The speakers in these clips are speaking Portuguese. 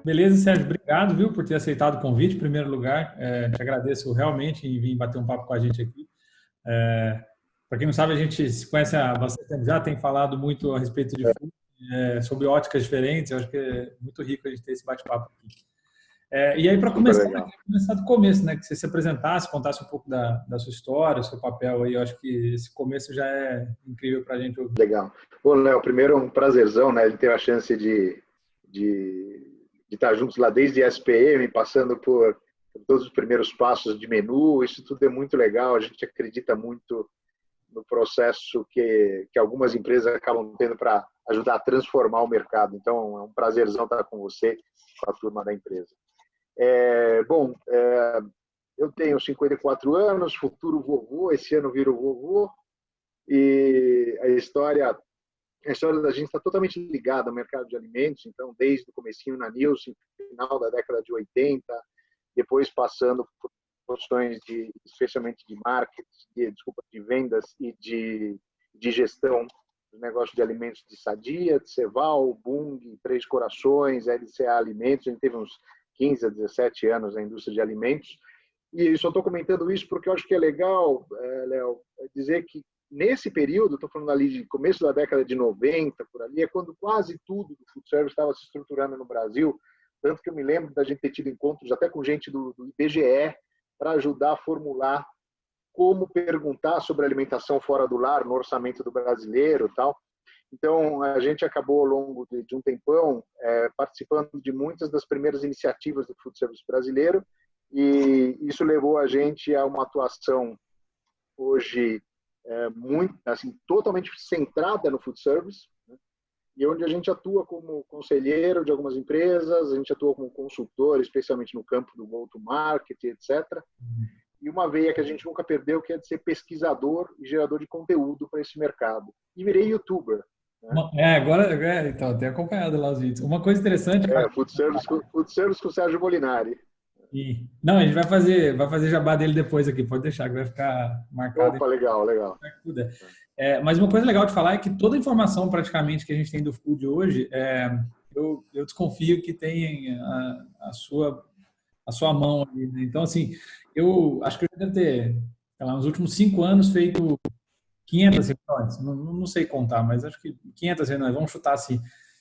Beleza, Sérgio, obrigado, viu, por ter aceitado o convite, em primeiro lugar. Te agradeço realmente em vir bater um papo com a gente aqui. Para quem não sabe, a gente se conhece há bastante tempo já, tem falado muito a respeito de fundo, sobre óticas diferentes. Eu acho que é muito rico a gente ter esse bate-papo aqui. E aí, para Super começar, eu legal. queria começar do começo, né? Que você se apresentasse, contasse um pouco da sua história, o seu papel aí. Eu acho que esse começo já é incrível para a gente ouvir. Legal. Bom, Léo, primeiro é um prazerzão, né, de ter a chance de estar juntos lá desde a SPM, passando por todos os primeiros passos de menu. Isso tudo é muito legal. A gente acredita muito no processo que algumas empresas acabam tendo para ajudar a transformar o mercado. Então, é um prazerzão estar com você, com a turma da empresa. Bom, eu tenho 54 anos, futuro vovô, esse ano viro vovô, e a história da gente está totalmente ligada ao mercado de alimentos, então, desde o comecinho na Nielsen, final da década de 80, depois passando por posições especialmente de marketing, de vendas e de gestão do negócio de alimentos de Sadia, de Ceval, Bung, Três Corações, LCA Alimentos. A gente teve uns 15 a 17 anos na indústria de alimentos. E só estou comentando isso porque eu acho que é legal, Léo, dizer que nesse período, estou falando ali de começo da década de 90, por ali, é quando quase tudo do food service estava se estruturando no Brasil, tanto que eu me lembro da gente ter tido encontros até com gente do IBGE para ajudar a formular como perguntar sobre alimentação fora do lar no orçamento do brasileiro e tal. Então, a gente acabou, ao longo de um tempão, participando de muitas das primeiras iniciativas do food service brasileiro, e isso levou a gente a uma atuação hoje muito, assim, totalmente centrada no food service, né? E onde a gente atua como conselheiro de algumas empresas, a gente atua como consultor, especialmente no campo do go-to-market, etc. E uma veia que a gente nunca perdeu, que é de ser pesquisador e gerador de conteúdo para esse mercado. E virei youtuber, né? Agora, então, tenho acompanhado lá os vídeos. Uma coisa interessante, eu acho. Food service com o Sérgio Molinari. Não, a gente vai fazer jabá dele depois aqui, pode deixar que vai ficar marcado Opa, legal, legal. que puder. Mas uma coisa legal de falar é que toda a informação praticamente que a gente tem do food hoje, eu desconfio que tem a sua mão ali, né? Então, assim, eu acho que eu já devo ter, sei lá, nos últimos 5 anos feito 500 reuniões, não sei contar, mas acho que 500 reuniões, vamos chutar assim.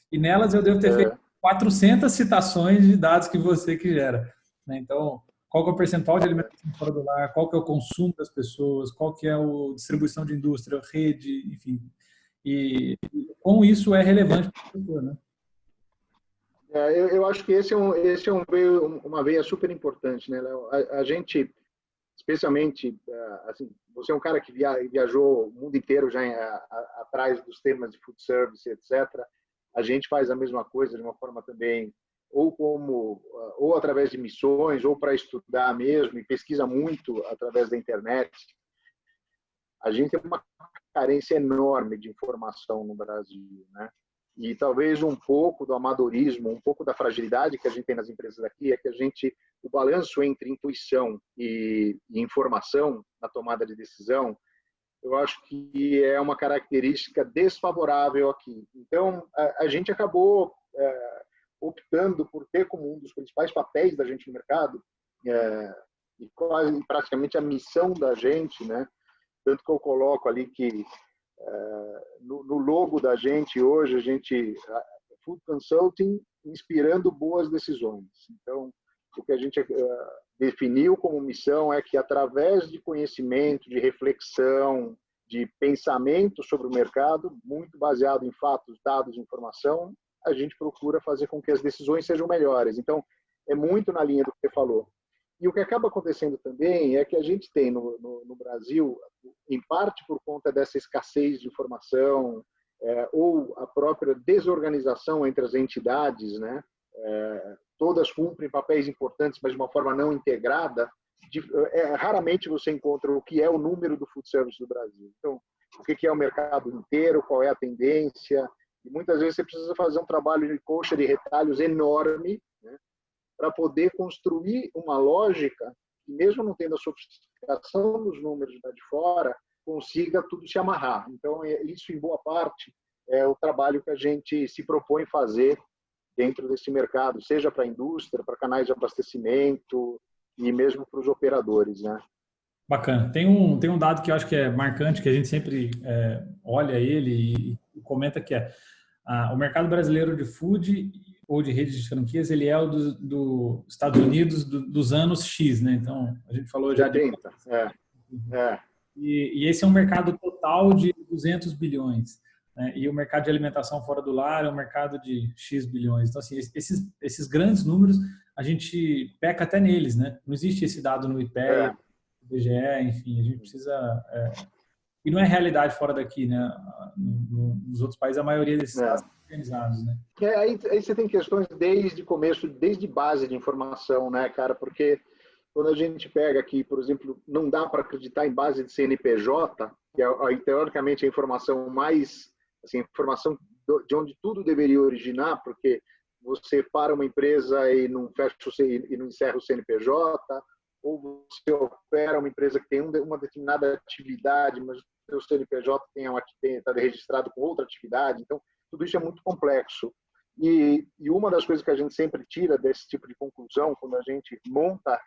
E nelas eu devo ter feito É, 400 citações de dados que você que gera, né? Então, qual que é o percentual de alimentação fora do lar, qual que é o consumo das pessoas, qual que é a distribuição de indústria, rede, enfim. E como isso é relevante para o setor, né? eu acho que esse é uma veia super importante, né, Léo? A gente, especialmente, assim, você é um cara que viajou o mundo inteiro já atrás dos temas de food service, etc. A gente faz a mesma coisa de uma forma também, ou através de missões, ou para estudar mesmo, e pesquisa muito através da internet. A gente tem uma carência enorme de informação no Brasil, né? E talvez um pouco do amadorismo, um pouco da fragilidade que a gente tem nas empresas aqui é que o balanço entre intuição e informação na tomada de decisão, eu acho que é uma característica desfavorável aqui. Então, a gente acabou optando por ter como um dos principais papéis da gente no mercado, e quase praticamente a missão da gente, né? Tanto que eu coloco ali que no logo da gente hoje, a gente Food Consulting inspirando boas decisões. Então, o que a gente definiu como missão é que através de conhecimento, de reflexão, de pensamento sobre o mercado, muito baseado em fatos, dados, informação, a gente procura fazer com que as decisões sejam melhores. Então, é muito na linha do que você falou. E o que acaba acontecendo também é que a gente tem no Brasil, em parte por conta dessa escassez de informação, ou a própria desorganização entre as entidades, né? Todas cumprem papéis importantes, mas de uma forma não integrada. Raramente você encontra o que é o número do food service do Brasil. Então, o que é o mercado inteiro, qual é a tendência, e muitas vezes você precisa fazer um trabalho de coxa de retalhos enorme, né, para poder construir uma lógica que, mesmo não tendo a sofisticação dos números de fora, consiga tudo se amarrar. Então, isso, em boa parte, é o trabalho que a gente se propõe fazer dentro desse mercado, seja para a indústria, para canais de abastecimento e mesmo para os operadores, né? Bacana. Tem um dado que eu acho que é marcante, que a gente sempre olha ele e comenta, que é o mercado brasileiro de food ou de redes de franquias, ele é o dos Estados Unidos dos anos X, né? Então, a gente falou já de... 70, é. E esse é um mercado total de 200 bilhões. Né? E o mercado de alimentação fora do lar é um mercado de X bilhões. Então, assim, esses grandes números, a gente peca até neles, né? Não existe esse dado no IPEA, no IBGE, enfim, a gente precisa... E não é realidade fora daqui, né? Nos outros países, a maioria desses dados são organizados, né? Aí você tem questões desde começo, desde base de informação, né, cara? Porque quando a gente pega aqui, por exemplo, não dá para acreditar em base de CNPJ, que é teoricamente a informação mais, assim, informação de onde tudo deveria originar, porque você para uma empresa e não fecha e não encerra o CNPJ, ou você opera uma empresa que tem uma determinada atividade, mas o seu CNPJ está registrado com outra atividade, então tudo isso é muito complexo. E uma das coisas que a gente sempre tira desse tipo de conclusão, quando a gente monta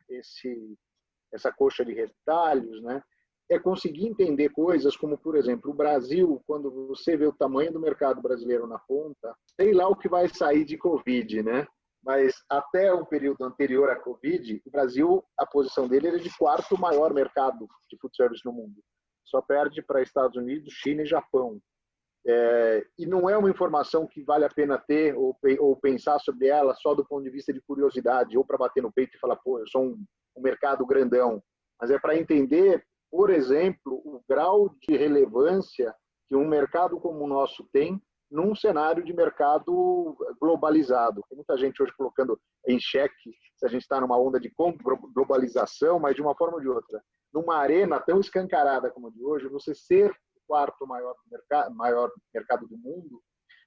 essa coxa de retalhos, né, é conseguir entender coisas como, por exemplo, o Brasil, quando você vê o tamanho do mercado brasileiro na ponta, sei lá o que vai sair de Covid, né? Mas até o período anterior à Covid, o Brasil, a posição dele era de quarto maior mercado de food service no mundo. Só perde para Estados Unidos, China e Japão. E não é uma informação que vale a pena ter ou pensar sobre ela só do ponto de vista de curiosidade, ou para bater no peito e falar, pô, eu sou um mercado grandão. Mas é para entender, por exemplo, o grau de relevância que um mercado como o nosso tem num cenário de mercado globalizado. Tem muita gente hoje colocando em xeque se a gente está numa onda de globalização, mas de uma forma ou de outra. Numa arena tão escancarada como a de hoje, você ser quarto maior mercado do mundo,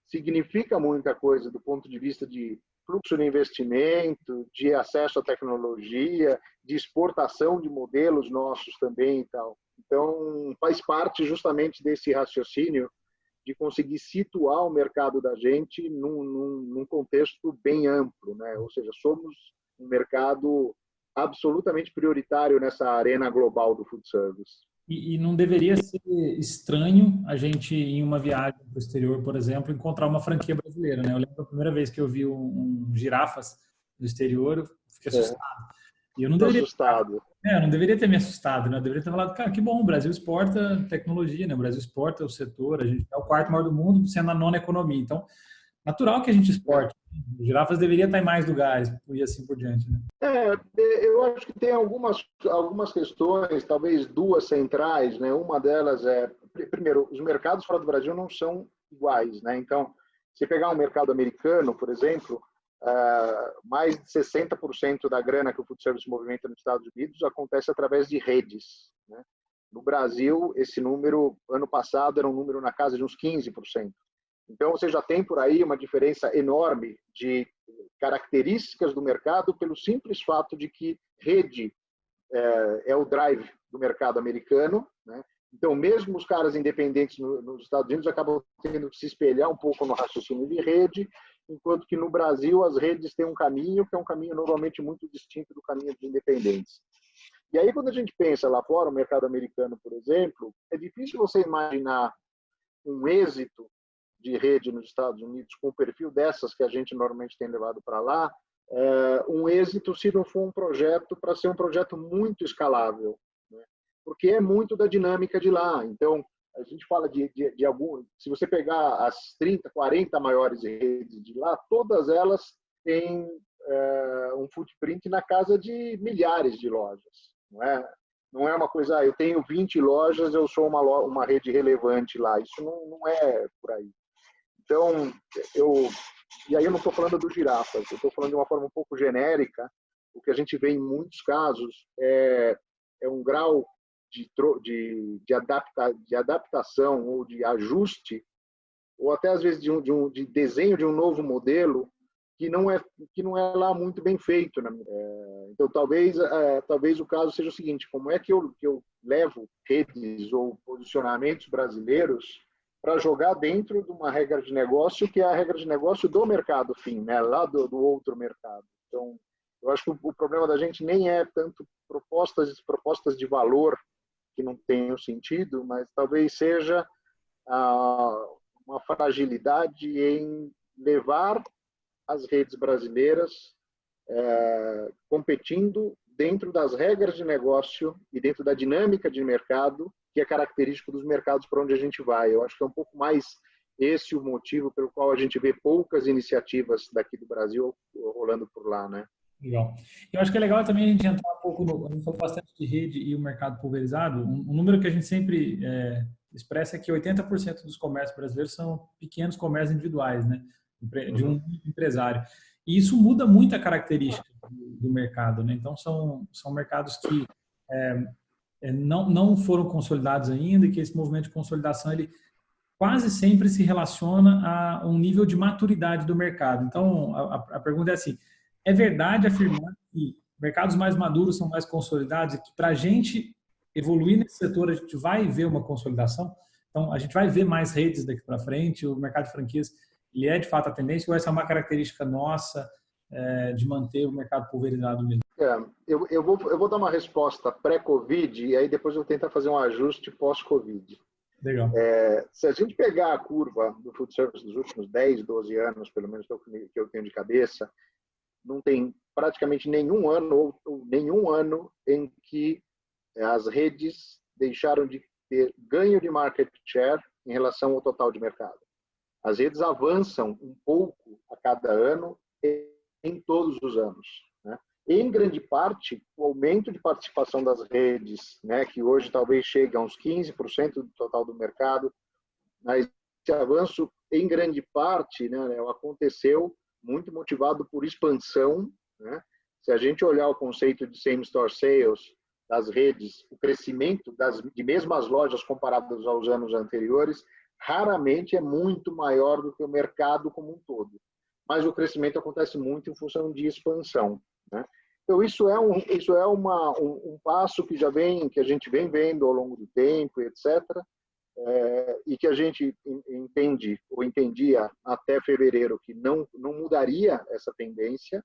significa muita coisa do ponto de vista de fluxo de investimento, de acesso à tecnologia, de exportação de modelos nossos também e tal. Então, faz parte justamente desse raciocínio de conseguir situar o mercado da gente num contexto bem amplo, né? Ou seja, somos um mercado absolutamente prioritário nessa arena global do food service. E não deveria ser estranho a gente, em uma viagem para o exterior, por exemplo, encontrar uma franquia brasileira, né? Eu lembro a primeira vez que eu vi um girafas no exterior, eu fiquei assustado. E eu não deveria, não deveria ter me assustado, né? Eu deveria ter falado, cara, que bom, o Brasil exporta tecnologia, né? O Brasil exporta o setor, a gente é o quarto maior do mundo, sendo a nona economia. Então, natural que a gente exporte. Os girafas deveria estar em mais lugares e assim por diante, né? Eu acho que tem algumas questões, talvez duas centrais, né? Uma delas é, primeiro, os mercados fora do Brasil não são iguais, né? Então, se pegar um mercado americano, por exemplo, mais de 60% da grana que o food service movimenta nos Estados Unidos acontece através de redes, né? No Brasil, esse número, ano passado, era um número na casa de uns 15%. Então, você já tem por aí uma diferença enorme de características do mercado pelo simples fato de que rede é o drive do mercado americano, né? Então, mesmo os caras independentes nos Estados Unidos acabam tendo que se espelhar um pouco no raciocínio de rede, enquanto que no Brasil as redes têm um caminho que é um caminho normalmente muito distinto do caminho dos independentes. E aí, quando a gente pensa lá fora, o mercado americano, por exemplo, é difícil você imaginar um êxito de rede nos Estados Unidos com o perfil dessas que a gente normalmente tem levado para lá, um êxito se não for um projeto para ser um projeto muito escalável, né? Porque é muito da dinâmica de lá. Então, a gente fala de algum, se você pegar as 30, 40 maiores redes de lá, todas elas têm um footprint na casa de milhares de lojas, não é? Não é uma coisa, eu tenho 20 lojas, eu sou uma rede relevante lá. Isso não é por aí. Então, e aí eu não estou falando dos girafas, eu estou falando de uma forma um pouco genérica. O que a gente vê em muitos casos é um grau de adaptação ou de ajuste, ou até às vezes de desenho de um novo modelo que não é lá muito bem feito, né? Então, talvez o caso seja o seguinte: como é que eu levo redes ou posicionamentos brasileiros para jogar dentro de uma regra de negócio que é a regra de negócio do mercado fim, né? Lá do outro mercado. Então, eu acho que o problema da gente nem é tanto propostas de valor que não tenham sentido, mas talvez seja uma fragilidade em levar as redes brasileiras competindo dentro das regras de negócio e dentro da dinâmica de mercado que é característico dos mercados para onde a gente vai. Eu acho que é um pouco mais esse o motivo pelo qual a gente vê poucas iniciativas daqui do Brasil rolando por lá, né? Legal. Eu acho que é legal também a gente entrar um pouco a gente falou bastante de rede e o mercado pulverizado. Um número que a gente sempre expressa é que 80% dos comércios brasileiros são pequenos comércios individuais, né? De um empresário. E isso muda muito a característica do mercado, né? Então, são mercados que não foram consolidados ainda e que esse movimento de consolidação, ele quase sempre se relaciona a um nível de maturidade do mercado. Então, a pergunta é assim, é verdade afirmar que mercados mais maduros são mais consolidados e que para a gente evoluir nesse setor, a gente vai ver uma consolidação? Então, a gente vai ver mais redes daqui para frente, o mercado de franquias, ele é de fato a tendência ou essa é uma característica nossa de manter o mercado pulverizado mesmo? Eu vou dar uma resposta pré-Covid e aí depois eu vou tentar fazer um ajuste pós-Covid. Legal. Se a gente pegar a curva do food service dos últimos 10, 12 anos, pelo menos que eu tenho de cabeça, não tem praticamente nenhum ano ou nenhum ano em que as redes deixaram de ter ganho de market share em relação ao total de mercado. As redes avançam um pouco a cada ano em todos os anos, né? Em grande parte, o aumento de participação das redes, né, que hoje talvez chegue a uns 15% do total do mercado, mas esse avanço, em grande parte, né, aconteceu muito motivado por expansão, né? Se a gente olhar o conceito de same-store sales das redes, o crescimento de mesmas lojas comparadas aos anos anteriores, raramente é muito maior do que o mercado como um todo. Mas o crescimento acontece muito em função de expansão, né? Então, isso é um passo que a gente vem vendo ao longo do tempo, etc., e que a gente entende, ou entendia até fevereiro, que não mudaria essa tendência,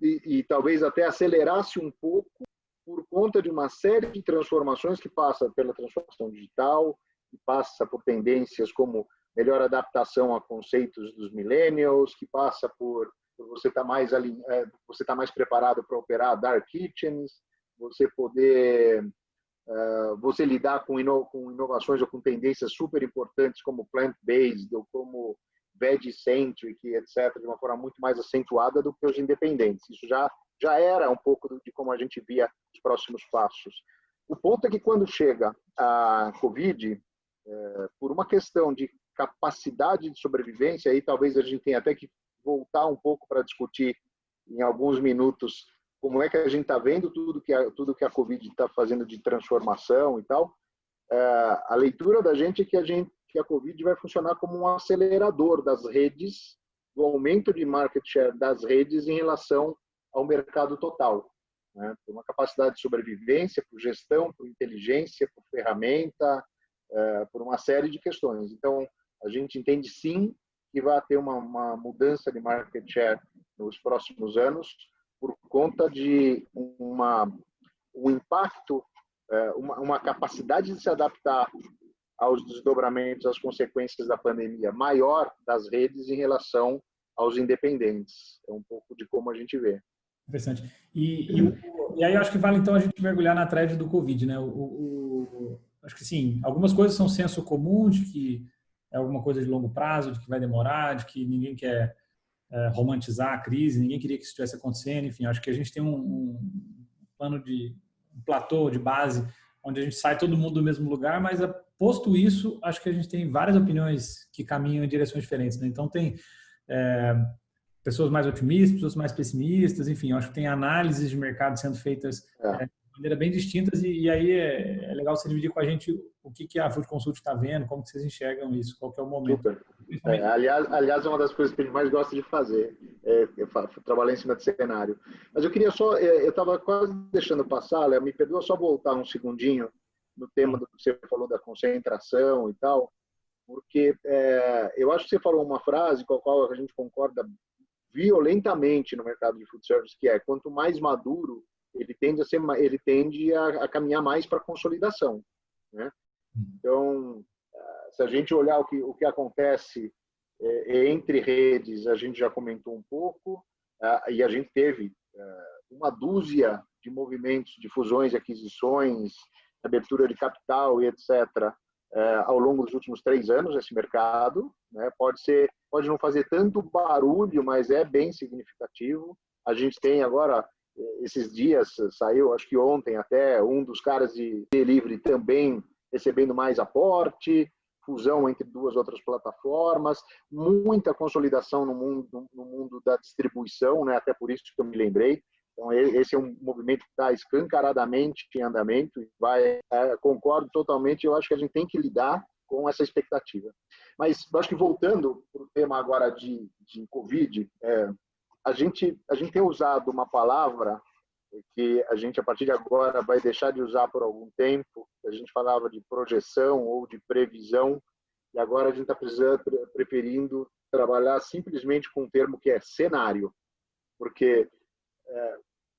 e talvez até acelerasse um pouco por conta de uma série de transformações que passa pela transformação digital, que passa por tendências como melhor adaptação a conceitos dos millennials, que passa por você estar mais preparado para operar dark kitchens, você lidar com inovações ou com tendências super importantes como plant-based ou como veg-centric, etc., de uma forma muito mais acentuada do que os independentes. Isso já era um pouco de como a gente via os próximos passos. O ponto é que quando chega a Covid, por uma questão de capacidade de sobrevivência, aí talvez a gente tenha até que voltar um pouco para discutir em alguns minutos como é que a gente está vendo tudo que a Covid está fazendo de transformação e tal. A leitura da gente é que a Covid vai funcionar como um acelerador das redes, do aumento de market share das redes em relação ao mercado total, né? Por uma capacidade de sobrevivência, por gestão, por inteligência, por ferramenta, por uma série de questões. Então, a gente entende sim que vai ter uma mudança de market share nos próximos anos por conta de um impacto, uma capacidade de se adaptar aos desdobramentos, às consequências da pandemia maior das redes em relação aos independentes. É um pouco de como a gente vê. Interessante. E aí eu acho que vale então a gente mergulhar na thread do Covid, né? Acho que sim, algumas coisas são senso comum de que é alguma coisa de longo prazo, de que vai demorar, de que ninguém quer romantizar a crise, ninguém queria que isso estivesse acontecendo. Enfim, acho que a gente tem um plano um platô de base onde a gente sai todo mundo do mesmo lugar, mas posto isso, acho que a gente tem várias opiniões que caminham em direções diferentes, né? Então tem pessoas mais otimistas, pessoas mais pessimistas, enfim, acho que tem análises de mercado sendo feitas de maneira bem distintas e aí é legal você dividir com a gente o que a Food Consult está vendo, como que vocês enxergam isso, qual que é o momento. Super. Aliás, é uma das coisas que a gente mais gosta de fazer, trabalhar em cima de cenário. Mas eu queria só, eu estava quase deixando passar, Léo, me perdoa só voltar um segundinho no tema do que você falou da concentração e tal, porque eu acho que você falou uma frase com a qual a gente concorda violentamente no mercado de food service, que é: quanto mais maduro, ele tende a caminhar mais para a consolidação, né? Então, se a gente olhar o que acontece entre redes, a gente já comentou um pouco, e a gente teve uma dúzia de movimentos de fusões e aquisições, abertura de capital e etc., ao longo dos últimos 3 anos, esse mercado, né? Pode não fazer tanto barulho, mas é bem significativo. A gente tem agora, esses dias, saiu, acho que ontem até, um dos caras de delivery também recebendo mais aporte, fusão entre 2 outras plataformas, muita consolidação no mundo da distribuição, né? Até por isso que eu me lembrei. Então, esse é um movimento que está escancaradamente em andamento. Concordo totalmente, eu acho que a gente tem que lidar com essa expectativa. Mas eu acho que, voltando para o tema agora de Covid, a gente tem usado uma palavra que a gente, a partir de agora, vai deixar de usar por algum tempo. A gente falava de projeção ou de previsão, e agora a gente está preferindo trabalhar simplesmente com um termo que é cenário, porque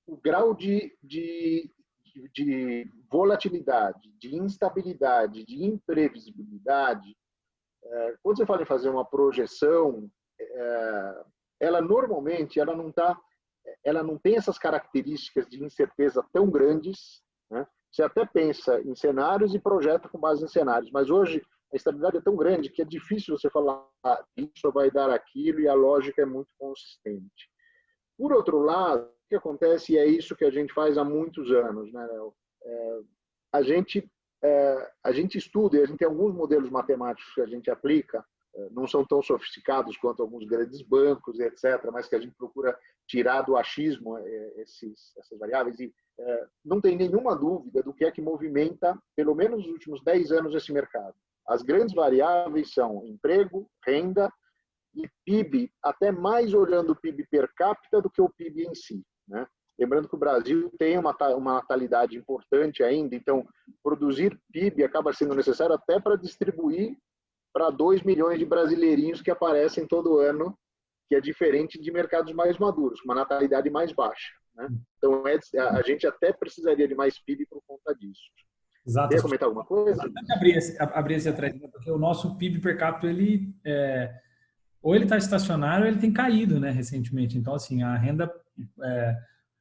o grau de volatilidade, de instabilidade, de imprevisibilidade, quando você fala em fazer uma projeção, ela normalmente ela não tem essas características de incerteza tão grandes, né? Você até pensa em cenários e projeta com base em cenários, mas hoje a estabilidade é tão grande que é difícil você falar isso vai dar aquilo, e a lógica é muito consistente. Por outro lado, o que acontece, e é isso que a gente faz há muitos anos, né, Léo? A gente estuda, e a gente tem alguns modelos matemáticos que a gente aplica, não são tão sofisticados quanto alguns grandes bancos, etc., mas que a gente procura tirar do achismo essas variáveis, e não tem nenhuma dúvida do que é que movimenta, pelo menos nos últimos 10 anos, esse mercado. As grandes variáveis são emprego, renda e PIB, até mais olhando o PIB per capita do que o PIB em si, né? Lembrando que o Brasil tem uma natalidade importante ainda, então produzir PIB acaba sendo necessário até para distribuir para 2 milhões de brasileirinhos que aparecem todo ano, que é diferente de mercados mais maduros, com uma natalidade mais baixa, né? Então, a gente até precisaria de mais PIB por conta disso. Exato. Quer comentar alguma coisa? Abrir esse atrás, porque o nosso PIB per capita, ou ele está estacionário ou ele tem caído, né, recentemente. Então, assim, a renda...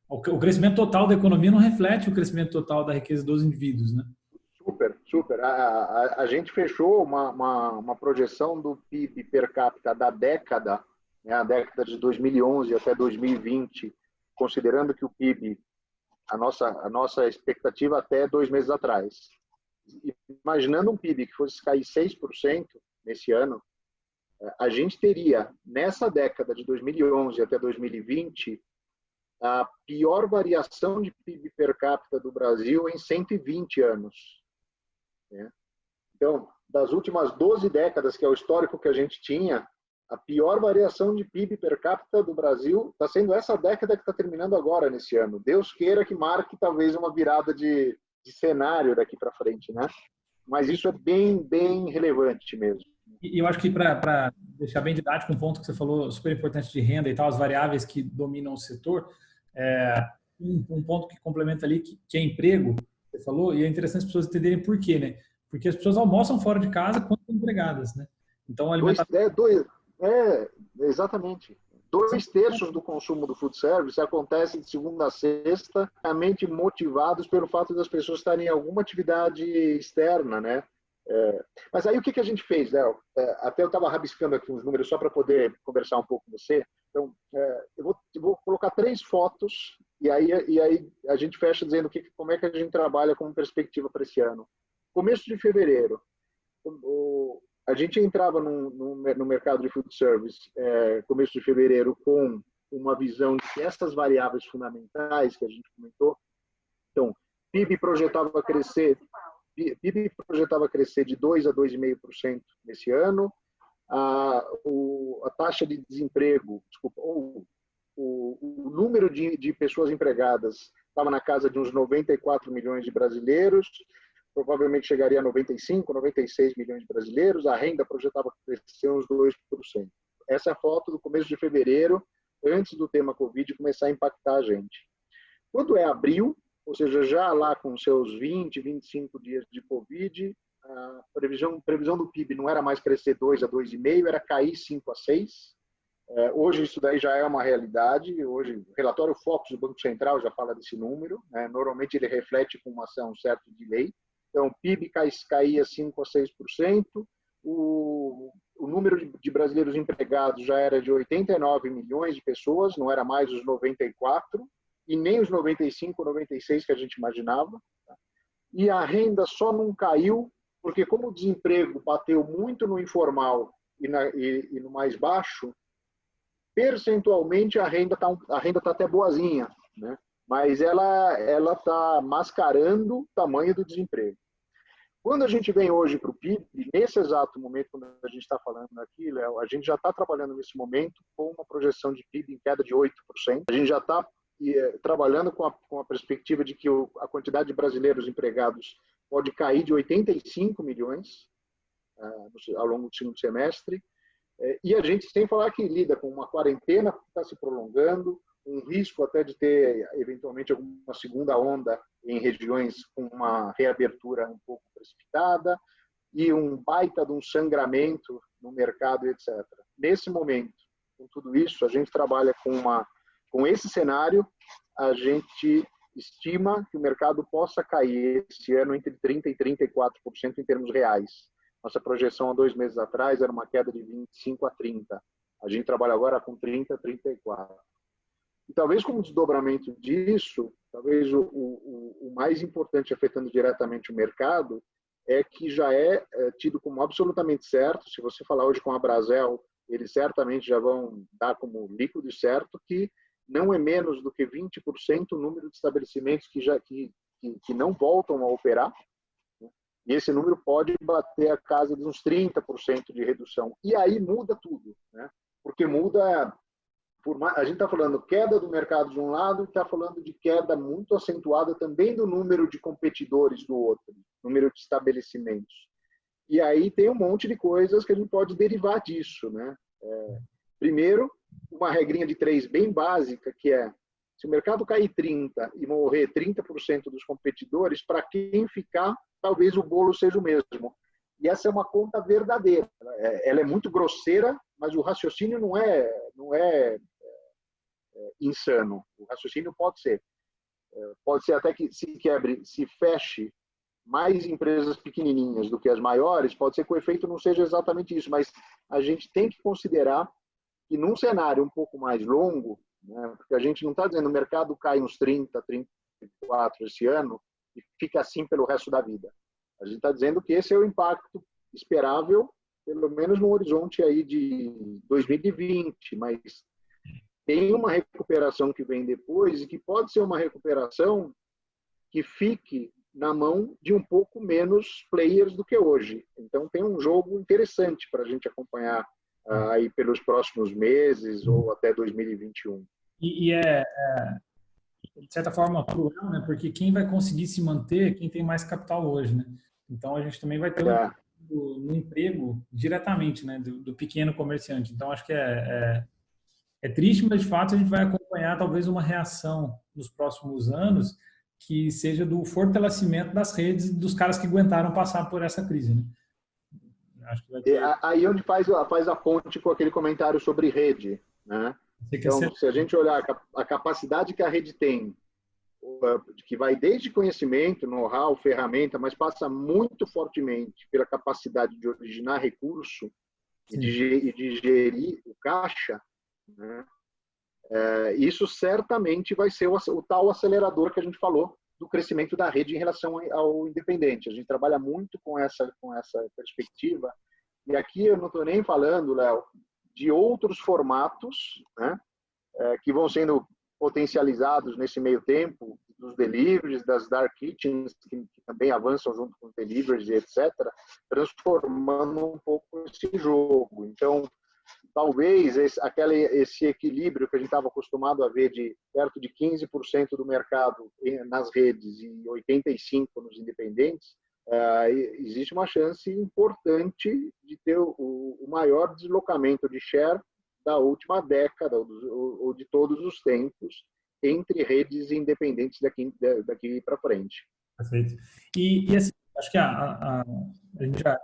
o crescimento total da economia não reflete o crescimento total da riqueza dos indivíduos, né? Super, super. A gente fechou uma projeção do PIB per capita da década, né, a década de 2011 até 2020, considerando que o PIB, a nossa expectativa até 2 meses atrás, imaginando um PIB que fosse cair 6% nesse ano, a gente teria, nessa década de 2011 até 2020, a pior variação de PIB per capita do Brasil em 120 anos. Então, das últimas 12 décadas, que é o histórico que a gente tinha, a pior variação de PIB per capita do Brasil está sendo essa década que está terminando agora, nesse ano. Deus queira que marque talvez uma virada de cenário daqui para frente, né? Mas isso é bem, bem relevante mesmo. E eu acho que, para deixar bem didático, um ponto que você falou super importante de renda e tal, as variáveis que dominam o setor, um ponto que complementa ali, que é emprego, você falou, e é interessante as pessoas entenderem por quê, né? Porque as pessoas almoçam fora de casa quando estão empregadas, né? Então, a alimentação... Exatamente. 2/3 do consumo do food service acontece de segunda a sexta, realmente motivados pelo fato das pessoas estarem em alguma atividade externa, né? Mas aí o que a gente fez, Léo? Até eu estava rabiscando aqui uns números só para poder conversar um pouco com você. Então, eu vou colocar 3 fotos e aí a gente fecha dizendo como é que a gente trabalha como perspectiva para esse ano. Começo de fevereiro, a gente entrava no mercado de food service, começo de fevereiro, com uma visão de que essas variáveis fundamentais que a gente comentou. Então, PIB projetava crescer de 2% a 2,5% nesse ano. A taxa de desemprego, o número de pessoas empregadas estava na casa de uns 94 milhões de brasileiros. provavelmente chegaria a 95, 96 milhões de brasileiros, a renda projetava crescer uns 2%. Essa é a foto do começo de fevereiro, antes do tema Covid começar a impactar a gente. Quando é abril, ou seja, já lá com seus 20, 25 dias de Covid, a previsão do PIB não era mais crescer 2 a 2,5, era cair 5 a 6. Hoje isso daí já é uma realidade. Hoje o relatório Focus do Banco Central já fala desse número, né? Normalmente ele reflete com um certo delay. Então o PIB caía 5 a 6%, o número de brasileiros empregados já era de 89 milhões de pessoas, não era mais os 94 e nem os 95, 96 que a gente imaginava. E a renda só não caiu porque como o desemprego bateu muito no informal e no mais baixo, percentualmente a renda tá até boazinha, né? Mas ela está mascarando o tamanho do desemprego. Quando a gente vem hoje para o PIB, nesse exato momento, quando a gente está falando aqui, Léo, a gente já está trabalhando nesse momento com uma projeção de PIB em queda de 8%. A gente já está trabalhando com a perspectiva de que a quantidade de brasileiros empregados pode cair de 85 milhões ao longo do segundo semestre. E a gente, sem falar que lida com uma quarentena que está se prolongando, um risco até de ter, eventualmente, alguma segunda onda em regiões com uma reabertura um pouco precipitada e um baita de um sangramento no mercado, etc. Nesse momento, com tudo isso, a gente trabalha com esse cenário, a gente estima que o mercado possa cair esse ano entre 30% e 34% em termos reais. Nossa projeção há 2 meses atrás era uma queda de 25% a 30%. A gente trabalha agora com 30% a 34%. E talvez como desdobramento disso, talvez o mais importante afetando diretamente o mercado é que já é tido como absolutamente certo, se você falar hoje com a Brasel, eles certamente já vão dar como líquido e certo que não é menos do que 20% o número de estabelecimentos que não voltam a operar. E esse número pode bater a casa de uns 30% de redução. E aí muda tudo, né? Porque muda... A gente está falando queda do mercado de um lado e está falando de queda muito acentuada também do número de competidores do outro, número de estabelecimentos. E aí tem um monte de coisas que a gente pode derivar disso, né? Primeiro, uma regrinha de 3 bem básica, que é se o mercado cair 30% e morrer 30% dos competidores, para quem ficar, talvez o bolo seja o mesmo. E essa é uma conta verdadeira. Ela é muito grosseira, mas o raciocínio não é insano. O raciocínio pode ser até que se feche mais empresas pequenininhas do que as maiores, pode ser que o efeito não seja exatamente isso, mas a gente tem que considerar que num cenário um pouco mais longo, né, porque a gente não está dizendo o mercado cai uns 30%, 34% esse ano e fica assim pelo resto da vida. A gente está dizendo que esse é o impacto esperável, pelo menos no horizonte aí de 2020, mas tem uma recuperação que vem depois e que pode ser uma recuperação que fique na mão de um pouco menos players do que hoje. Então tem um jogo interessante para a gente acompanhar aí pelos próximos meses ou até 2021. E de certa forma, cruel, né? Porque quem vai conseguir se manter é quem tem mais capital hoje, né? Então a gente também vai ter no emprego diretamente, né? Do pequeno comerciante. Então acho que é triste, mas de fato a gente vai acompanhar talvez uma reação nos próximos anos que seja do fortalecimento das redes dos caras que aguentaram passar por essa crise, né? Acho que vai ter... Aí onde faz a ponte com aquele comentário sobre rede, né? Então, se a gente olhar a capacidade que a rede tem, que vai desde conhecimento, know-how, ferramenta, mas passa muito fortemente pela capacidade de originar recurso e de gerir o caixa, né? Isso certamente vai ser o tal acelerador que a gente falou do crescimento da rede em relação ao independente. A gente trabalha muito com essa perspectiva. E aqui eu não estou nem falando, Léo, de outros formatos, né, que vão sendo potencializados nesse meio tempo, dos deliveries, das dark kitchens, que também avançam junto com os deliveries e etc., transformando um pouco esse jogo. Então, talvez esse equilíbrio que a gente estava acostumado a ver de perto de 15% do mercado nas redes e 85% nos independentes, existe uma chance importante de ter o maior deslocamento de share da última década ou de todos os tempos entre redes independentes daqui para frente. Perfeito. E assim, acho que a gente já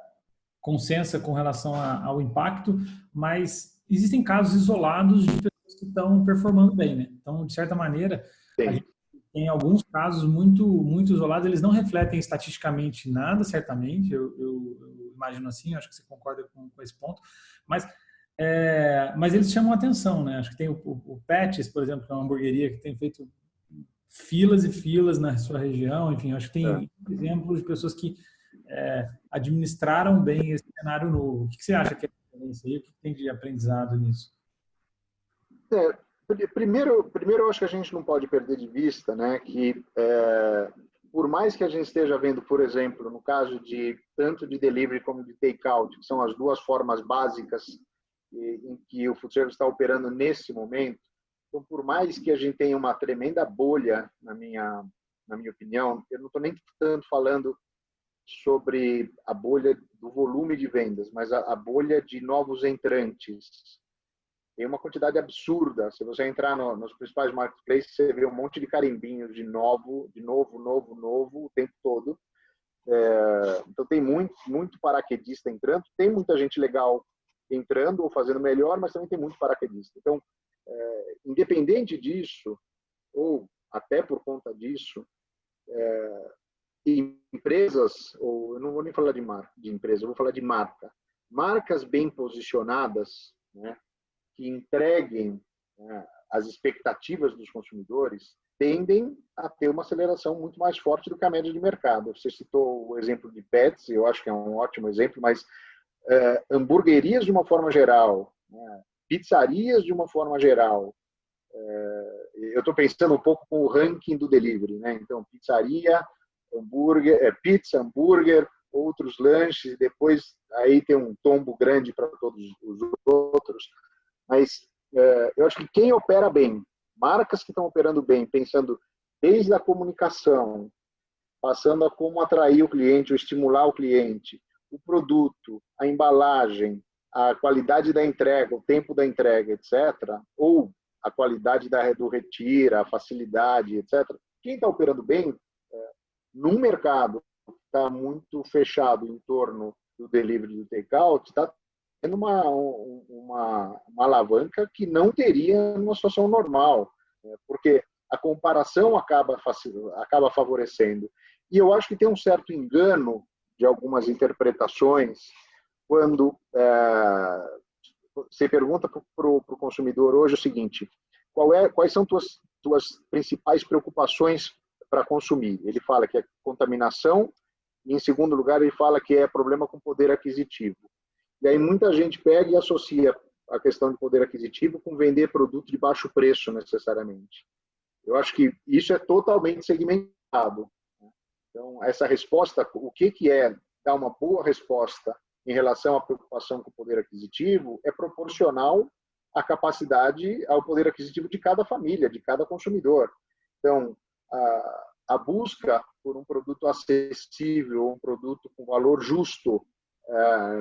consensa com relação ao impacto, mas existem casos isolados de pessoas que estão performando bem, né? Então, de certa maneira, a gente tem alguns casos muito isolados, eles não refletem estatisticamente nada, certamente, eu imagino assim, acho que você concorda com esse ponto, mas eles chamam a atenção, né? Acho que tem o Patties, por exemplo, que é uma hamburgueria que tem feito filas e filas na sua região, enfim, acho que tem exemplos de pessoas que administraram bem esse cenário novo. O que você acha que é a diferença aí? O que tem de aprendizado nisso? Primeiro, eu acho que a gente não pode perder de vista, né, que por mais que a gente esteja vendo, por exemplo, no caso de tanto de delivery como de take-out, que são as duas formas básicas em que o food service está operando nesse momento, então, por mais que a gente tenha uma tremenda bolha, na minha opinião, eu não estou nem tanto falando sobre a bolha do volume de vendas, mas a bolha de novos entrantes. Tem uma quantidade absurda. Se você entrar nos principais marketplaces, você vê um monte de carimbinhos de novo, o tempo todo. Então, tem muito paraquedista entrando. Tem muita gente legal entrando ou fazendo melhor, mas também tem muito paraquedista. Então, independente disso, ou até por conta disso, empresas, ou eu não vou nem falar de empresa, eu vou falar de marcas bem posicionadas, né, que entreguem, né, as expectativas dos consumidores, tendem a ter uma aceleração muito mais forte do que a média de mercado. Você citou o exemplo de Pets, eu acho que é um ótimo exemplo, mas hamburguerias de uma forma geral, né, pizzarias de uma forma geral, eu estou pensando um pouco com o ranking do delivery, né? Então, pizzaria, pizza, hambúrguer, outros lanches, e depois aí tem um tombo grande para todos os outros. Mas eu acho que quem opera bem, marcas que estão operando bem, pensando desde a comunicação, passando a como atrair o cliente, ou estimular o cliente, o produto, a embalagem, a qualidade da entrega, o tempo da entrega, etc., ou a qualidade do retira, a facilidade, etc. Quem está operando bem, num mercado que está muito fechado em torno do delivery e do take-out, está tendo uma alavanca que não teria numa situação normal, porque a comparação acaba favorecendo. E eu acho que tem um certo engano de algumas interpretações quando você pergunta para o consumidor hoje o seguinte: quais são tuas principais preocupações para consumir? Ele fala que é contaminação, e em segundo lugar ele fala que é problema com poder aquisitivo. E aí muita gente pega e associa a questão de poder aquisitivo com vender produto de baixo preço necessariamente. Eu acho que isso é totalmente segmentado. Então, essa resposta, o que é dar uma boa resposta em relação à preocupação com o poder aquisitivo, é proporcional à capacidade, ao poder aquisitivo de cada família, de cada consumidor. Então, a busca por um produto acessível, um produto com valor justo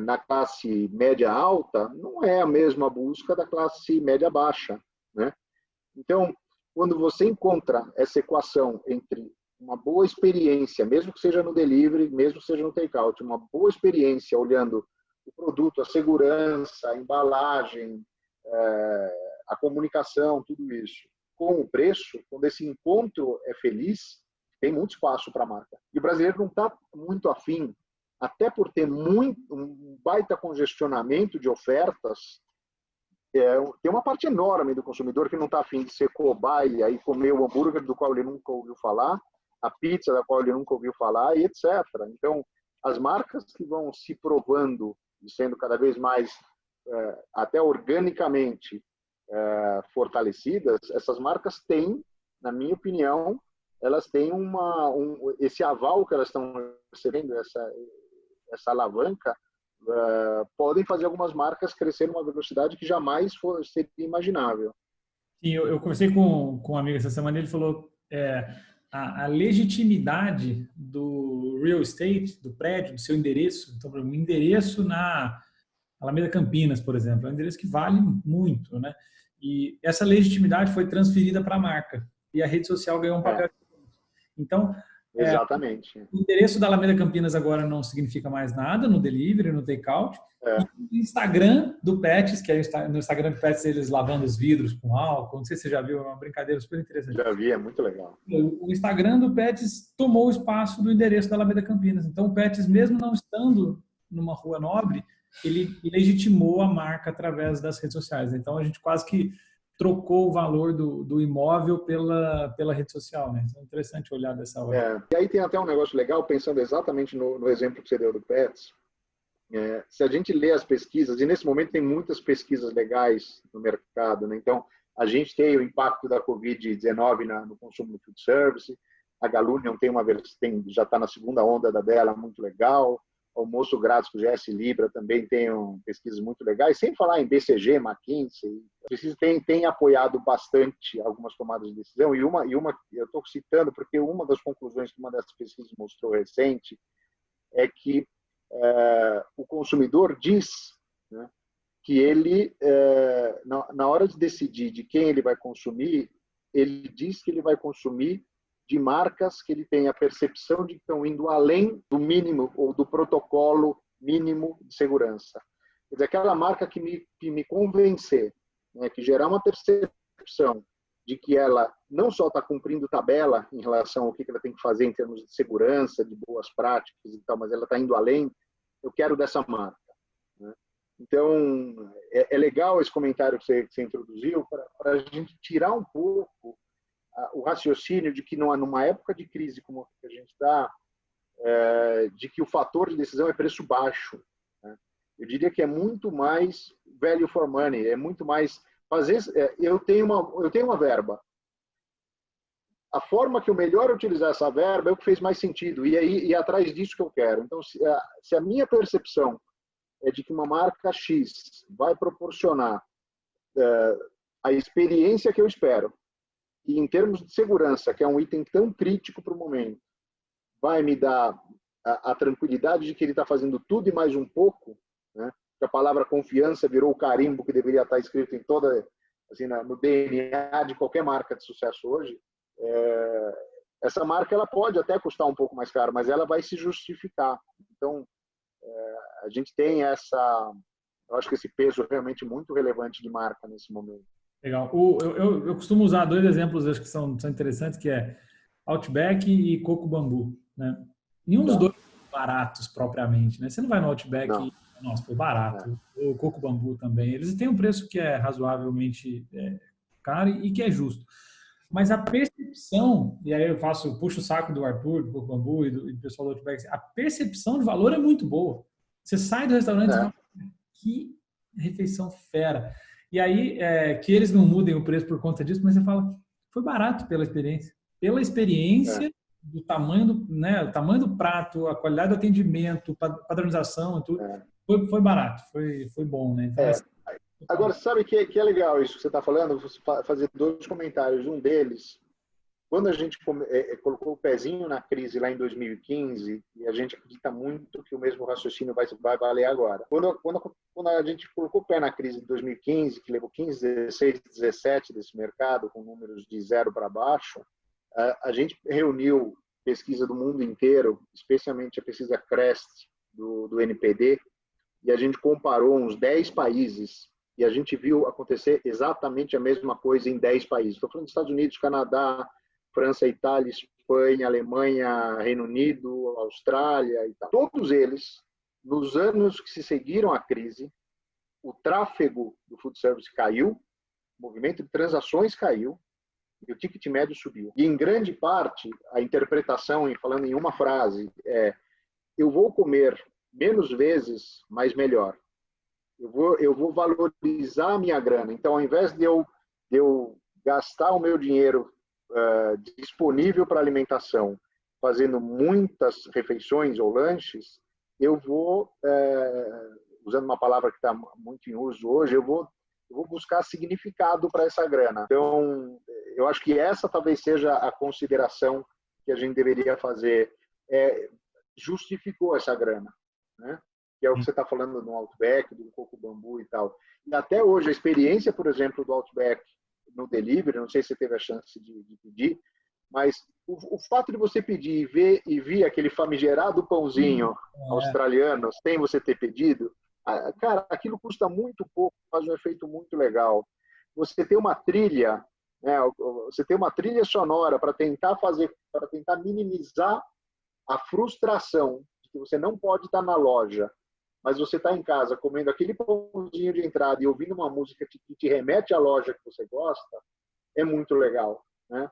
na classe média alta, não é a mesma busca da classe média baixa, né? Então, quando você encontra essa equação entre uma boa experiência, mesmo que seja no delivery, mesmo que seja no take-out, uma boa experiência olhando o produto, a segurança, a embalagem, a comunicação, tudo isso, com o preço, quando esse encontro é feliz, tem muito espaço para a marca. E o brasileiro não está muito afim, até por ter um baita congestionamento de ofertas, tem uma parte enorme do consumidor que não está afim de ser cobaia e comer o hambúrguer do qual ele nunca ouviu falar, a pizza da qual ele nunca ouviu falar, e etc. Então, as marcas que vão se provando e sendo cada vez mais, até organicamente, fortalecidas, essas marcas têm, na minha opinião, elas têm esse aval que elas estão recebendo, essa alavanca, podem fazer algumas marcas crescer numa velocidade que jamais seria imaginável. Sim, eu conversei com um amigo essa semana, ele falou a legitimidade do real estate, do prédio, do seu endereço. Então, por exemplo, um endereço na Alameda Campinas, por exemplo, é um endereço que vale muito, né? E essa legitimidade foi transferida para a marca e a rede social ganhou um papel. Então, exatamente. o endereço da Alameda Campinas agora não significa mais nada no delivery, no takeout. E o Instagram do Pets, que é no Instagram do Pets eles lavando os vidros com álcool, não sei se você já viu, é uma brincadeira super interessante. Já vi, é muito legal. O Instagram do Pets tomou o espaço do endereço da Alameda Campinas. Então, o Pets, mesmo não estando numa rua nobre, ele legitimou a marca através das redes sociais. Então, a gente quase que trocou o valor do imóvel pela rede social, né? Então, é interessante olhar dessa hora. E aí tem até um negócio legal, pensando exatamente no exemplo que você deu do Pets. Se a gente lê as pesquisas, e nesse momento tem muitas pesquisas legais no mercado, né? Então, a gente tem o impacto da Covid-19 no consumo do food service, a Galunion já está na segunda onda dela, muito legal. O Almoço Grátis com o GS Libra também tem pesquisas muito legais, sem falar em BCG, McKinsey. A pesquisa tem apoiado bastante algumas tomadas de decisão, e uma eu estou citando porque uma das conclusões que uma dessas pesquisas mostrou recente é que o consumidor diz, né, que ele, na hora de decidir de quem ele vai consumir, ele diz que ele vai consumir de marcas que ele tem a percepção de que estão indo além do mínimo ou do protocolo mínimo de segurança. Quer dizer, aquela marca que me convencer, né, que gerar uma percepção de que ela não só está cumprindo tabela em relação ao que ela tem que fazer em termos de segurança, de boas práticas e tal, mas ela está indo além, eu quero dessa marca, né? Então, é legal esse comentário que você introduziu para a gente tirar um pouco o raciocínio de que numa época de crise como a que a gente está, de que o fator de decisão é preço baixo, né? Eu diria que é muito mais value for money, é muito mais fazer. Eu tenho uma verba. A forma que eu melhor utilizar essa verba é o que fez mais sentido, e atrás disso que eu quero. Então, se a minha percepção é de que uma marca X vai proporcionar a experiência que eu espero, e em termos de segurança, que é um item tão crítico para o momento, vai me dar a tranquilidade de que ele está fazendo tudo e mais um pouco, né? Que a palavra confiança virou o carimbo que deveria estar escrito em assim, no DNA de qualquer marca de sucesso hoje. Essa marca ela pode até custar um pouco mais caro, mas ela vai se justificar. Então, a gente tem eu acho que esse peso realmente muito relevante de marca nesse momento. Legal. Eu costumo usar dois exemplos acho que são interessantes, que é Outback e Coco Bambu, né? Nenhum dos dois são baratos propriamente, né? Você não vai no Outback e, nossa, foi barato. O Coco Bambu também. Eles têm um preço que é razoavelmente caro e que é justo. Mas a percepção, e aí eu puxo o saco do Arthur, do Coco Bambu e do pessoal do Outback, a percepção de valor é muito boa. Você sai do restaurante e fala, que refeição fera. E aí, que eles não mudem o preço por conta disso, mas você fala, foi barato pela experiência. Pela experiência, do tamanho o tamanho do prato, a qualidade do atendimento, padronização e tudo, foi barato, foi bom, né? Então, Agora, sabe que é legal isso que você está falando? Você fazer dois comentários. Um deles, quando a gente colocou o pezinho na crise lá em 2015, e a gente acredita muito que o mesmo raciocínio vai valer agora. Quando a gente colocou o pé na crise de 2015, que levou 15, 16, 17 desse mercado, com números de 0 para baixo, a gente reuniu pesquisa do mundo inteiro, especialmente a pesquisa CREST do NPD, e a gente comparou uns 10 países e a gente viu acontecer exatamente a mesma coisa em 10 países. Estou falando dos Estados Unidos, Canadá, França, Itália, Espanha, Alemanha, Reino Unido, Austrália e tal. Todos eles, nos anos que se seguiram à crise, o tráfego do food service caiu, o movimento de transações caiu e o ticket médio subiu. E, em grande parte, a interpretação, falando em uma frase, eu vou comer menos vezes, mas melhor. Eu vou valorizar a minha grana. Então, ao invés de eu gastar o meu dinheiro disponível para alimentação, fazendo muitas refeições ou lanches, eu vou, usando uma palavra que está muito em uso hoje, eu vou buscar significado para essa grana. Então, eu acho que essa talvez seja a consideração que a gente deveria fazer justificou essa grana, né? Que é o que você está falando do Outback, do Coco Bambu e tal. E até hoje, a experiência, por exemplo, do Outback no delivery, não sei se você teve a chance de pedir, mas o fato de você pedir e ver aquele famigerado pãozinho australiano, sem você ter pedido, cara, aquilo custa muito pouco, faz um efeito muito legal. Você tem uma trilha, né? Você tem uma trilha sonora para tentar minimizar a frustração de que você não pode estar na loja, mas você está em casa comendo aquele pãozinho de entrada e ouvindo uma música que te remete à loja que você gosta, é muito legal, né?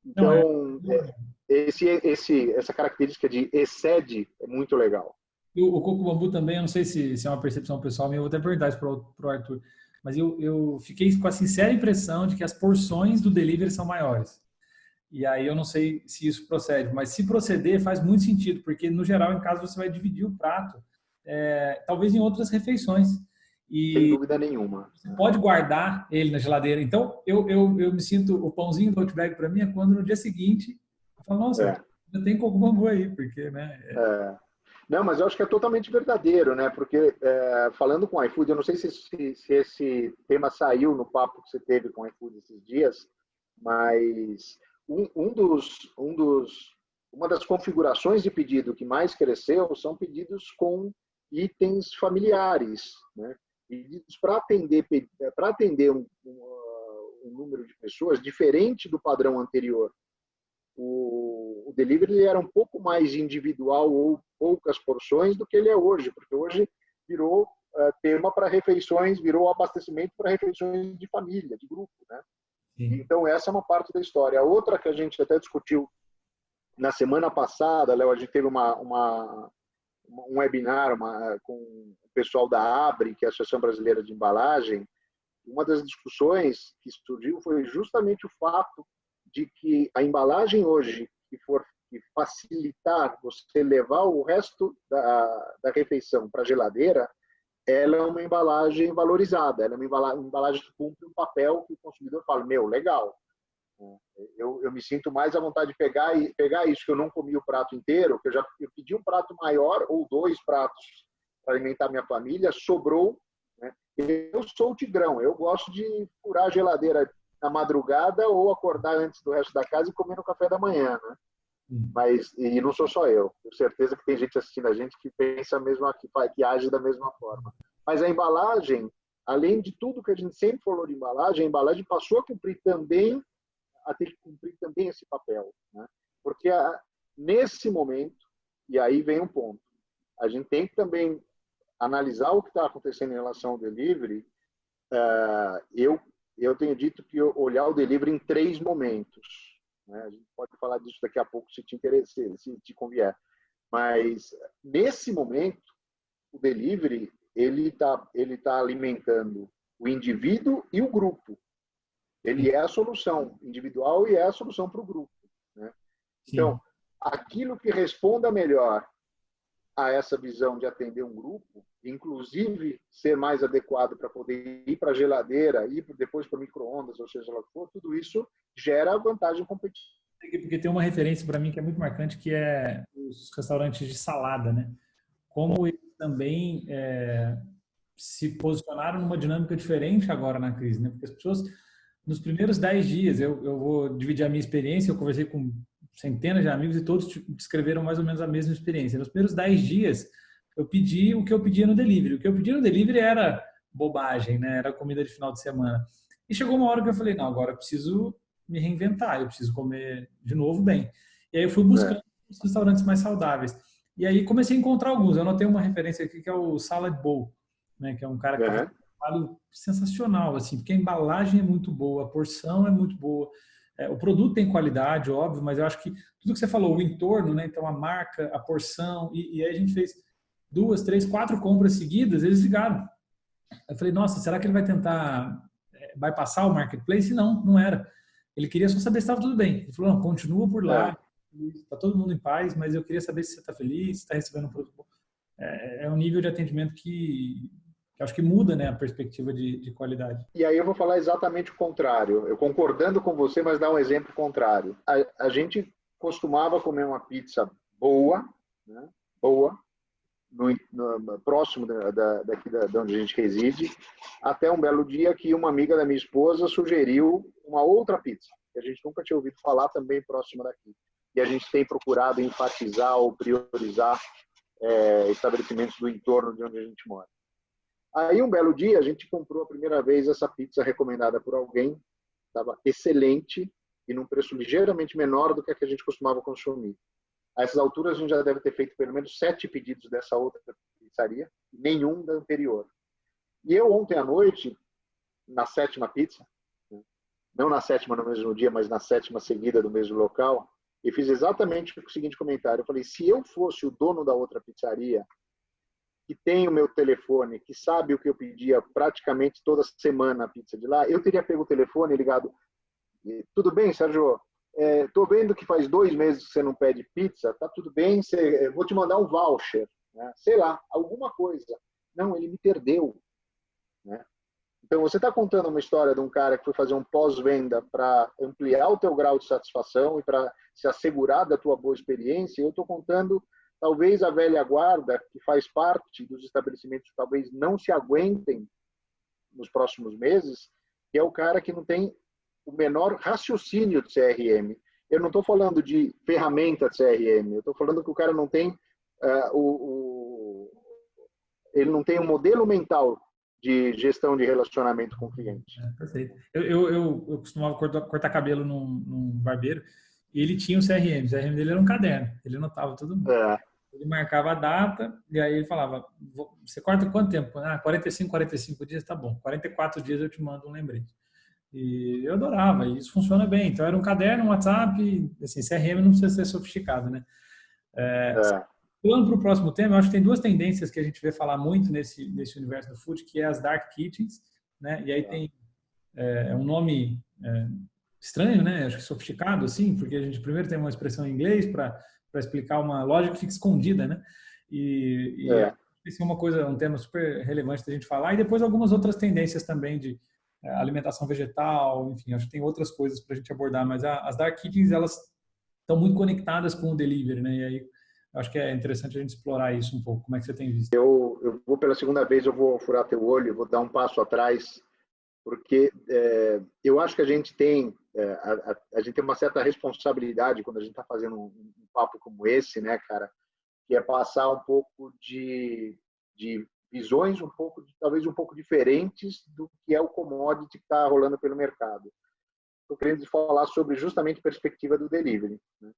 Então, essa característica de excede é muito legal. E o Coco Bambu também, eu não sei se é uma percepção pessoal minha, eu vou até perguntar isso para o Arthur, mas eu fiquei com a sincera impressão de que as porções do delivery são maiores. E aí eu não sei se isso procede, mas se proceder faz muito sentido, porque no geral em casa você vai dividir o prato, talvez em outras refeições. E sem dúvida nenhuma. Você pode guardar ele na geladeira. Então eu me sinto, o pãozinho do Outback para mim é quando no dia seguinte eu falo, nossa, já tem Coco Bambu aí, porque, né? Não, mas eu acho que é totalmente verdadeiro, né? Porque falando com o iFood, eu não sei se esse tema saiu no papo que você teve com o iFood esses dias, mas uma das configurações de pedido que mais cresceu são pedidos com itens familiares, né? Pedidos para atender um número de pessoas diferente do padrão anterior. O delivery era um pouco mais individual ou poucas porções do que ele é hoje, porque hoje virou tema para refeições, virou abastecimento para refeições de família, de grupo, né? Então, essa é uma parte da história. A outra que a gente até discutiu na semana passada, Léo, a gente teve um webinar com o pessoal da ABRE, que é a Associação Brasileira de Embalagem. Uma das discussões que surgiu foi justamente o fato de que a embalagem hoje, que facilitar você levar o resto da refeição para a geladeira, ela é uma embalagem valorizada, ela é uma embalagem que cumpre um papel que o consumidor fala, legal. Eu me sinto mais à vontade de pegar isso que eu não comi o prato inteiro, que eu pedi um prato maior ou 2 pratos para alimentar minha família, sobrou, né? Eu sou o tigrão, eu gosto de furar a geladeira na madrugada ou acordar antes do resto da casa e comer no café da manhã, né? E não sou só eu. Tenho certeza que tem gente assistindo a gente que pensa mesmo, que age da mesma forma. Mas a embalagem, além de tudo que a gente sempre falou de embalagem, a embalagem passou a ter que cumprir também esse papel, né? Porque nesse momento, e aí vem um ponto, a gente tem que também analisar o que está acontecendo em relação ao delivery. Eu tenho dito que olhar o delivery em 3 momentos. A gente pode falar disso daqui a pouco se te interessa, se te convier. Mas nesse momento, o delivery ele tá alimentando o indivíduo e o grupo. Ele é a solução individual e é a solução para o grupo, né? Então, aquilo que responda melhor a essa visão de atender um grupo, inclusive ser mais adequado para poder ir para a geladeira, ir depois para o micro-ondas, ou seja lá o que for, tudo isso gera vantagem competitiva. Porque tem uma referência para mim que é muito marcante, que é os restaurantes de salada, né? Como eles também se posicionaram numa dinâmica diferente agora na crise, né? Porque as pessoas, nos primeiros 10 dias, eu vou dividir a minha experiência, eu conversei com centenas de amigos e todos descreveram mais ou menos a mesma experiência. Nos primeiros 10 dias, eu pedi o que eu pedia no delivery. O que eu pedia no delivery era bobagem, né? Era comida de final de semana. E chegou uma hora que eu falei, não, agora eu preciso me reinventar, eu preciso comer de novo bem. E aí eu fui buscando os restaurantes mais saudáveis. E aí comecei a encontrar alguns. Eu anotei uma referência aqui que é o Salad Bowl, né? Que é um cara que faz um trabalho sensacional, assim, porque a embalagem é muito boa, a porção é muito boa. O produto tem qualidade, óbvio, mas eu acho que tudo que você falou, o entorno, né? Então a marca, a porção, e aí a gente fez 2, 3, 4 compras seguidas, eles ligaram. Eu falei, nossa, será que ele vai tentar bypassar o marketplace? Não, não era. Ele queria só saber se estava tudo bem. Ele falou, não, continua por lá, está todo mundo em paz, mas eu queria saber se você está feliz, se está recebendo um produto. É um nível de atendimento que acho que muda, né, a perspectiva de qualidade. E aí eu vou falar exatamente o contrário. Eu concordando com você, mas dar um exemplo contrário. A gente, costumava comer uma pizza boa, né? Boa, próximo daqui de onde a gente reside, até um belo dia que uma amiga da minha esposa sugeriu uma outra pizza, que a gente nunca tinha ouvido falar, também próxima daqui. E a gente tem procurado enfatizar ou priorizar estabelecimentos do entorno de onde a gente mora. Aí, um belo dia, a gente comprou a primeira vez essa pizza recomendada por alguém, estava excelente e num preço ligeiramente menor do que a que a gente costumava consumir. A essas alturas, a gente já deve ter feito pelo menos 7 pedidos dessa outra pizzaria, nenhum da anterior. E eu, ontem à noite, na 7ª pizza, não na 7ª no mesmo dia, mas na 7ª seguida do mesmo local, e fiz exatamente o seguinte comentário. Eu falei, se eu fosse o dono da outra pizzaria, que tem o meu telefone, que sabe o que eu pedia praticamente toda semana a pizza de lá, eu teria pego o telefone e ligado. Tudo bem, Sérgio? Estou vendo que faz 2 meses que você não pede pizza, tá tudo bem, vou te mandar um voucher, né? Sei lá, alguma coisa. Não, ele me perdeu, né? Então, você está contando uma história de um cara que foi fazer um pós-venda para ampliar o teu grau de satisfação e para se assegurar da tua boa experiência. Eu estou contando, talvez, a velha guarda, que faz parte dos estabelecimentos que talvez não se aguentem nos próximos meses, que é o cara que não tem o menor raciocínio de CRM. Eu não estou falando de ferramenta de CRM, eu estou falando que o cara não tem ele não tem um modelo mental de gestão de relacionamento com o cliente. Perfeito. Eu costumava cortar cabelo num barbeiro e ele tinha o CRM. O CRM dele era um caderno. Ele anotava tudo. Ele marcava a data e aí ele falava, você corta quanto tempo? 45 dias, tá bom. 44 dias eu te mando um lembrete. E eu adorava, e isso funciona bem. Então era um caderno, um WhatsApp, assim, CRM não precisa ser sofisticado, né? Pulando para o próximo tema, eu acho que tem 2 tendências que a gente vê falar muito nesse universo do food, que é as dark kitchens, né? E aí tem um nome estranho, né? Acho que sofisticado, assim, porque a gente primeiro tem uma expressão em inglês para explicar uma lógica que fica escondida, né? Esse é um tema super relevante da gente falar. E depois algumas outras tendências também de alimentação vegetal, enfim, acho que tem outras coisas para a gente abordar, mas as dark kitchens, elas estão muito conectadas com o delivery, né? E aí acho que é interessante a gente explorar isso um pouco. Como é que você tem visto? Eu vou pela segunda vez, eu vou furar teu olho, vou dar um passo atrás, porque eu acho que a gente tem uma certa responsabilidade quando a gente está fazendo um papo como esse, né, cara, que é passar um pouco de visões talvez um pouco diferentes do que é o commodity que está rolando pelo mercado. Estou querendo falar sobre justamente a perspectiva do delivery, né?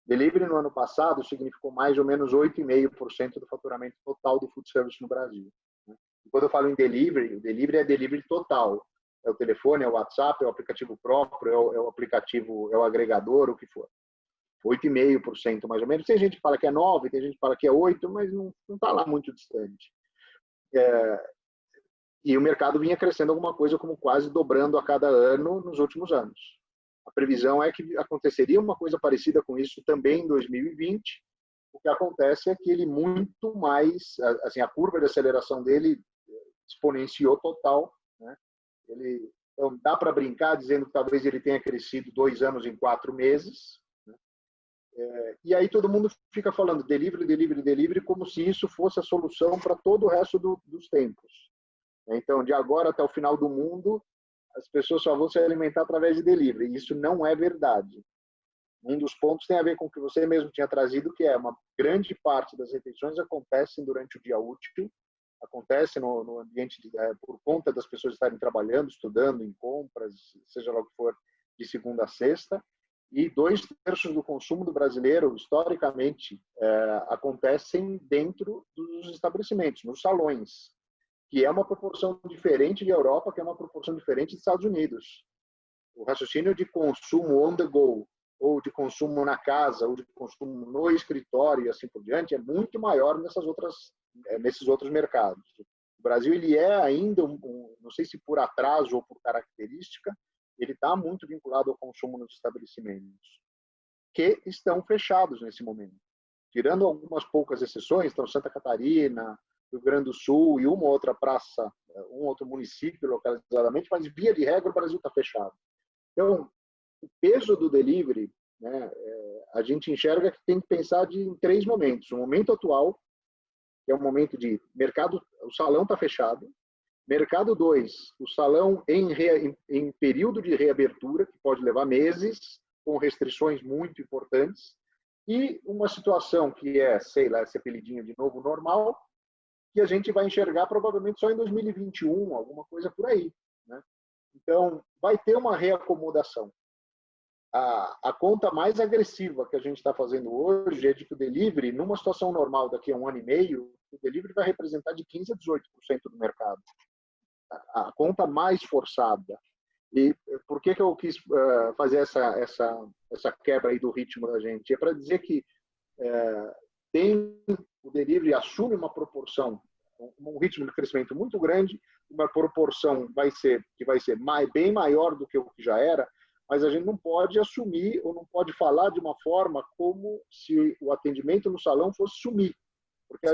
Delivery no ano passado significou mais ou menos 8,5% do faturamento total do food service no Brasil, né? E quando eu falo em delivery, o delivery é delivery total. É o telefone, é o WhatsApp, é o aplicativo próprio, é o aplicativo, é o agregador, o que for. 8,5% mais ou menos. Tem gente que fala que é 9%, tem gente que fala que é 8%, mas não está lá muito distante. E o mercado vinha crescendo alguma coisa como quase dobrando a cada ano nos últimos anos. A previsão é que aconteceria uma coisa parecida com isso também em 2020. O que acontece é que ele muito mais, assim, a curva de aceleração dele exponenciou total, né? Então, dá para brincar dizendo que talvez ele tenha crescido 2 anos em 4 meses. Né? E aí todo mundo fica falando delivery, delivery, delivery, como se isso fosse a solução para todo o resto dos tempos. Então, de agora até o final do mundo, as pessoas só vão se alimentar através de delivery. E isso não é verdade. Um dos pontos tem a ver com o que você mesmo tinha trazido, que é uma grande parte das refeições acontecem durante o dia útil, acontece no ambiente por conta das pessoas estarem trabalhando, estudando, em compras, seja lá o que for, de segunda a sexta. E 2/3 do consumo do brasileiro, historicamente, acontecem dentro dos estabelecimentos, nos salões, que é uma proporção diferente de Europa, que é uma proporção diferente dos Estados Unidos. O raciocínio de consumo on the go, ou de consumo na casa, ou de consumo no escritório e assim por diante, é muito maior nesses outros mercados. O Brasil, ele é ainda, não sei se por atraso ou por característica, ele está muito vinculado ao consumo nos estabelecimentos, que estão fechados nesse momento. Tirando algumas poucas exceções, então Santa Catarina, Rio Grande do Sul e uma outra praça, um outro município localizadamente, mas via de regra o Brasil está fechado. Então, o peso do delivery, né, a gente enxerga que tem que pensar em 3 momentos. O momento atual, que é um momento de mercado, o salão está fechado. Mercado 2, o salão em período de reabertura, que pode levar meses, com restrições muito importantes. E uma situação que é, sei lá, esse apelidinho de novo normal, que a gente vai enxergar provavelmente só em 2021, alguma coisa por aí, né? Então, vai ter uma reacomodação. A conta mais agressiva que a gente está fazendo hoje é de que o delivery, numa situação normal daqui a 1 ano e meio, o delivery vai representar de 15% a 18% do mercado. A conta mais forçada. E por que eu quis fazer essa quebra aí do ritmo da gente? É para dizer que o delivery assume uma proporção, um ritmo de crescimento muito grande, uma proporção que vai ser bem maior do que o que já era, mas a gente não pode assumir ou não pode falar de uma forma como se o atendimento no salão fosse sumir. Porque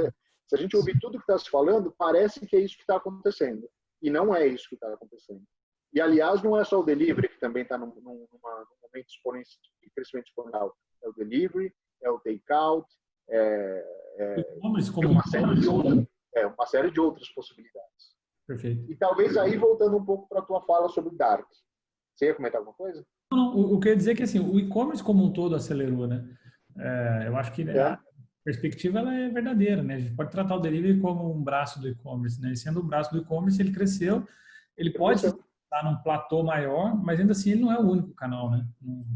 se a gente ouvir tudo que está se falando, parece que é isso que está acontecendo. E não é isso que está acontecendo. E, aliás, não é só o delivery que também está num momento de crescimento exponencial. É o delivery, é o take-out, uma série de outras possibilidades. Perfeito. E talvez aí, voltando um pouco para a tua fala sobre Dark. Você ia comentar alguma coisa? Não, o que eu ia dizer é que assim, o e-commerce como um todo acelerou, né? Eu acho que a perspectiva ela é verdadeira, né? A gente pode tratar o delivery como um braço do e-commerce, né? E sendo um braço do e-commerce, ele cresceu, ele pode estar num platô maior, mas ainda assim ele não é o único canal, né?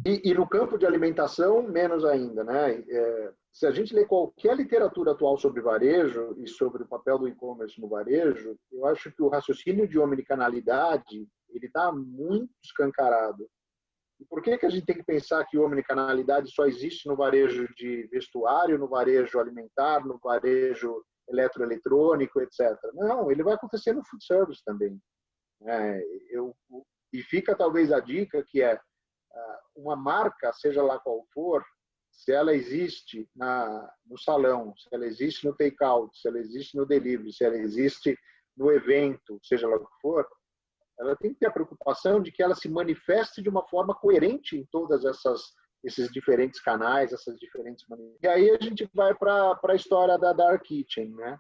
E no campo de alimentação, menos ainda, né? Se a gente lê qualquer literatura atual sobre varejo e sobre o papel do e-commerce no varejo, eu acho que o raciocínio de omnicanalidade ele está muito escancarado. E por que a gente tem que pensar que omnicanalidade só existe no varejo de vestuário, no varejo alimentar, no varejo eletroeletrônico, etc. Não, ele vai acontecer no food service também. E fica talvez a dica que é uma marca, seja lá qual for, se ela existe no salão, se ela existe no take-out, se ela existe no delivery, se ela existe no evento, seja lá o que for, ela tem que ter a preocupação de que ela se manifeste de uma forma coerente em todas esses diferentes canais, essas diferentes maneiras. E aí a gente vai para a história da Dark Kitchen, né?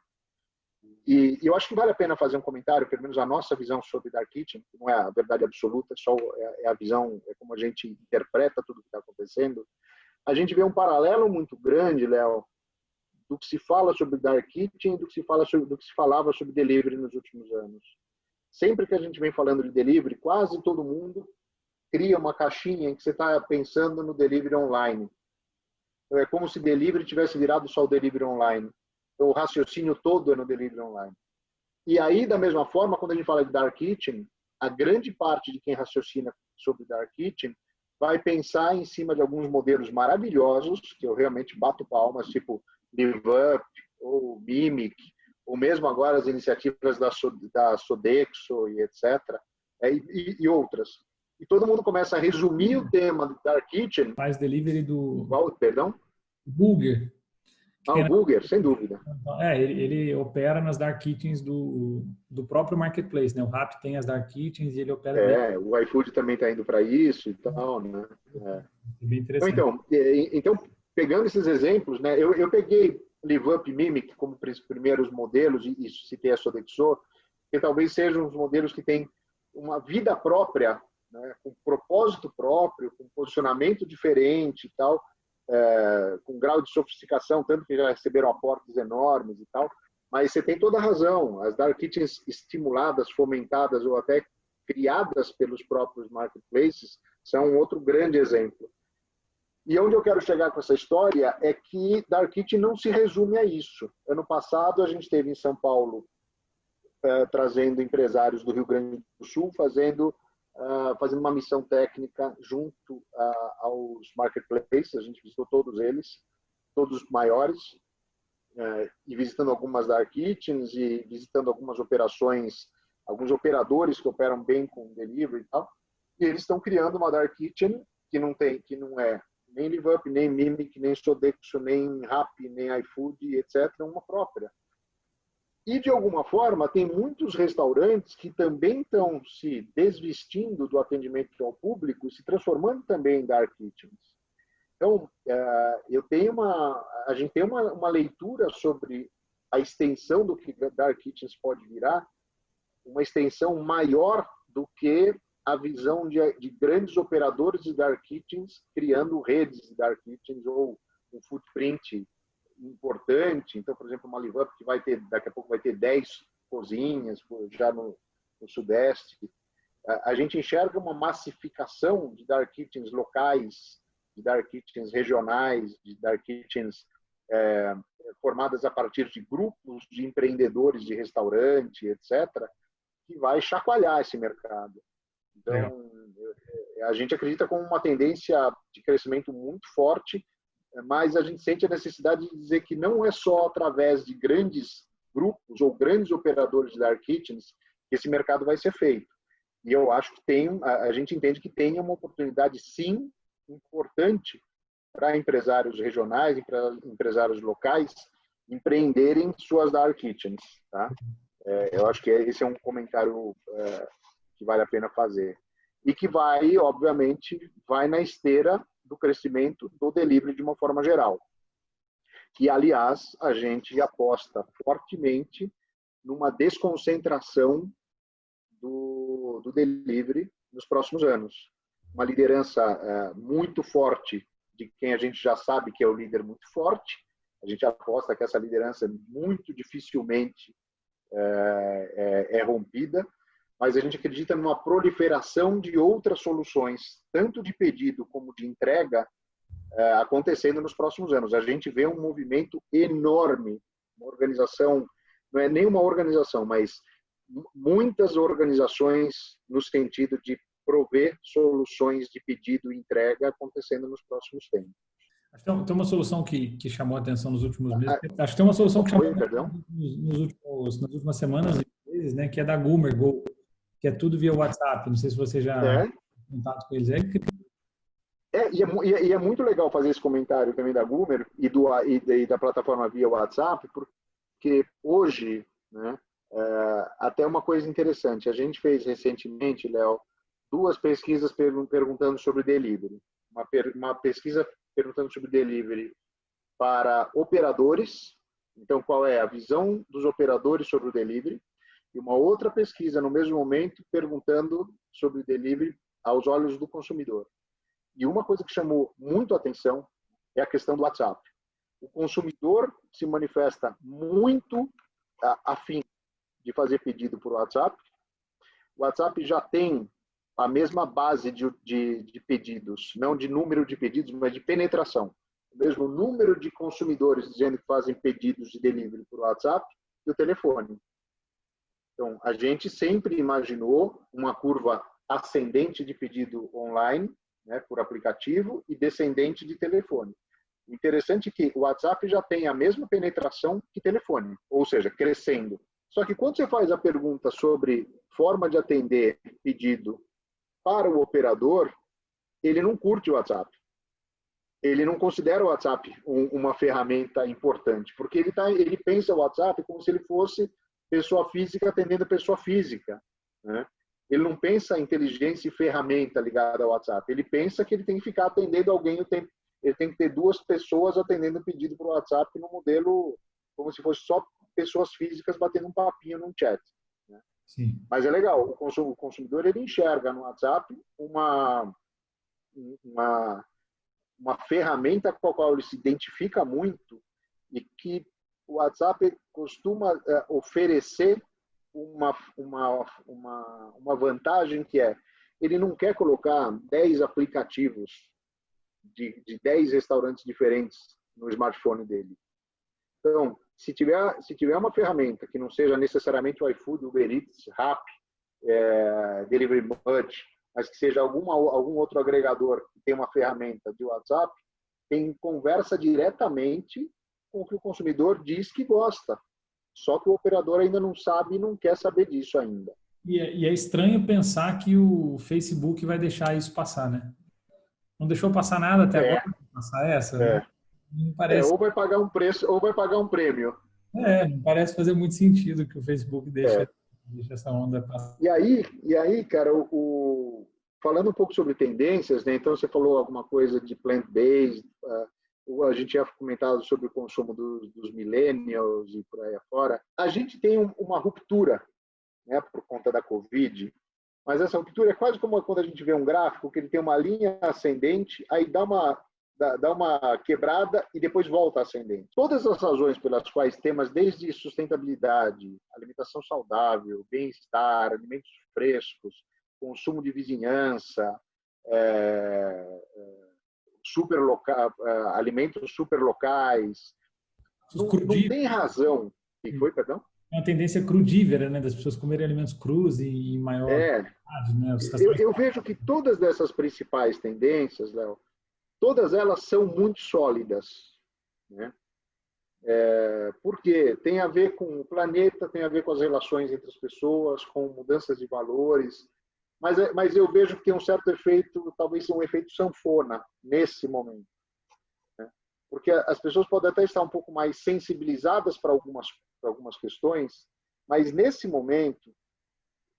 E eu acho que vale a pena fazer um comentário, pelo menos a nossa visão sobre Dark Kitchen, que não é a verdade absoluta, só é a visão, é como a gente interpreta tudo que está acontecendo. A gente vê um paralelo muito grande, Léo, do que se fala sobre Dark Kitchen e do que se falava sobre delivery nos últimos anos. Sempre que a gente vem falando de delivery, quase todo mundo cria uma caixinha em que você está pensando no delivery online. Então, é como se delivery tivesse virado só o delivery online. Então, o raciocínio todo é no delivery online. E aí, da mesma forma, quando a gente fala de Dark Kitchen, a grande parte de quem raciocina sobre Dark Kitchen vai pensar em cima de alguns modelos maravilhosos, que eu realmente bato palmas, tipo LiveUp ou Mimic, ou mesmo agora as iniciativas da Sodexo e etc., e outras. E todo mundo começa a resumir o tema do Dark Kitchen. Faz delivery do... Qual, perdão? Burger. O Burger, sem dúvida. Ele opera nas Dark Kitchens do próprio Marketplace, né? O Rappi tem as Dark Kitchens e ele opera... o iFood também está indo para isso e tal, né? Bem interessante. Então, pegando esses exemplos, né? Eu peguei LiveUp e Mimic como primeiros modelos e citei a Sodexo, que talvez sejam os modelos que têm uma vida própria, né? Com propósito próprio, com posicionamento diferente e tal, com grau de sofisticação, tanto que já receberam aportes enormes e tal, mas você tem toda a razão, as Dark Kitchens estimuladas, fomentadas ou até criadas pelos próprios marketplaces são um outro grande exemplo. E onde eu quero chegar com essa história é que Dark Kitchen não se resume a isso. Ano passado a gente esteve em São Paulo trazendo empresários do Rio Grande do Sul, fazendo uma missão técnica junto aos marketplaces. A gente visitou todos eles, todos os maiores, e visitando algumas Dark Kitchens e visitando algumas operações, alguns operadores que operam bem com delivery e tal. E eles estão criando uma Dark Kitchen que não é nem LiveUp, nem Mimic, nem Sodexo, nem Rappi, nem iFood, etc., uma própria. E, de alguma forma, tem muitos restaurantes que também estão se desvestindo do atendimento ao público e se transformando também em Dark Kitchens. Então, a gente tem uma leitura sobre a extensão do que Dark Kitchens pode virar, uma extensão maior do que a visão de grandes operadores de Dark Kitchens criando redes de Dark Kitchens ou um footprint importante. Então, por exemplo, uma Live Up que daqui a pouco vai ter 10 cozinhas já no Sudeste. A gente enxerga uma massificação de Dark Kitchens locais, de Dark Kitchens regionais, de Dark Kitchens formadas a partir de grupos de empreendedores de restaurante, etc., que vai chacoalhar esse mercado. Então, a gente acredita com uma tendência de crescimento muito forte, mas a gente sente a necessidade de dizer que não é só através de grandes grupos ou grandes operadores de Dark Kitchens que esse mercado vai ser feito. E eu acho que a gente entende que tem uma oportunidade, sim, importante para empresários regionais e para empresários locais empreenderem suas Dark Kitchens. Tá? Eu acho que esse é um comentário que vale a pena fazer. E que obviamente, vai na esteira do crescimento do delivery de uma forma geral. Que, aliás, a gente aposta fortemente numa desconcentração do delivery nos próximos anos. Uma liderança muito forte de quem a gente já sabe que é o líder muito forte. A gente aposta que essa liderança muito dificilmente é rompida, mas a gente acredita numa proliferação de outras soluções, tanto de pedido como de entrega, acontecendo nos próximos anos. A gente vê um movimento enorme, uma organização, não é nem uma organização, mas muitas organizações no sentido de prover soluções de pedido e entrega acontecendo nos próximos tempos. Tem uma solução que chamou a atenção nos últimos meses. Acho que tem uma solução que chamou a atenção nas últimas semanas e meses, né, que é da Goomer Go, que é tudo via WhatsApp. Não sei se você já teve contato com eles. E é muito legal fazer esse comentário também da Goomer e da plataforma via WhatsApp, porque hoje, né, até uma coisa interessante, a gente fez recentemente, Léo, 2 pesquisas perguntando sobre delivery. Uma pesquisa perguntando sobre delivery para operadores, então qual é a visão dos operadores sobre o delivery, e uma outra pesquisa no mesmo momento perguntando sobre o delivery aos olhos do consumidor. E uma coisa que chamou muito a atenção é a questão do WhatsApp. O consumidor se manifesta muito afim de fazer pedido por WhatsApp. O WhatsApp já tem a mesma base de pedidos, não de número de pedidos, mas de penetração. O mesmo número de consumidores dizendo que fazem pedidos de delivery por WhatsApp e o telefone. Então, a gente sempre imaginou uma curva ascendente de pedido online, né, por aplicativo, e descendente de telefone. O interessante é que o WhatsApp já tem a mesma penetração que telefone, ou seja, crescendo. Só que quando você faz a pergunta sobre forma de atender pedido para o operador, ele não curte o WhatsApp. Ele não considera o WhatsApp uma ferramenta importante, porque ele pensa o WhatsApp como se ele fosse pessoa física atendendo pessoa física, né? Ele não pensa inteligência e ferramenta ligada ao WhatsApp. Ele pensa que ele tem que ficar atendendo alguém o tempo. Ele tem que ter 2 pessoas atendendo o pedido para o WhatsApp no modelo como se fosse só pessoas físicas batendo um papinho num chat, né? Sim. Mas é legal. O consumidor ele enxerga no WhatsApp uma ferramenta com a qual ele se identifica muito e que o WhatsApp costuma oferecer uma vantagem que ele não quer colocar 10 aplicativos de 10 restaurantes diferentes no smartphone dele. Então, se tiver uma ferramenta que não seja necessariamente o iFood, Uber Eats, Rappi, Delivery Munch, mas que seja algum outro agregador que tem uma ferramenta de WhatsApp, tem conversa diretamente com o que o consumidor diz que gosta. Só que o operador ainda não sabe e não quer saber disso ainda. E é estranho pensar que o Facebook vai deixar isso passar, né? Não deixou passar nada até agora, vai passar essa? Né? Não parece... ou vai pagar um preço, ou vai pagar um prêmio. Não parece fazer muito sentido que o Facebook deixe essa onda passar. E aí, cara, falando um pouco sobre tendências, né? Então você falou alguma coisa de plant-based, a gente já comentado sobre o consumo dos millennials e por aí afora. A gente tem uma ruptura, né, por conta da Covid, mas essa ruptura é quase como quando a gente vê um gráfico que ele tem uma linha ascendente, aí dá uma quebrada e depois volta ascendente. Todas as razões pelas quais temas desde sustentabilidade, alimentação saudável, bem-estar, alimentos frescos, consumo de vizinhança, alimentos super locais, não tem razão. E foi, perdão? É uma tendência crudívera, né, das pessoas comerem alimentos crus e em maior quantidade, né? Eu vejo que todas dessas principais tendências, Léo, todas elas são muito sólidas, né? Porque tem a ver com o planeta, tem a ver com as relações entre as pessoas, com mudanças de valores, mas eu vejo que tem um certo efeito, talvez um efeito sanfona nesse momento, né? Porque as pessoas podem até estar um pouco mais sensibilizadas para algumas questões, mas nesse momento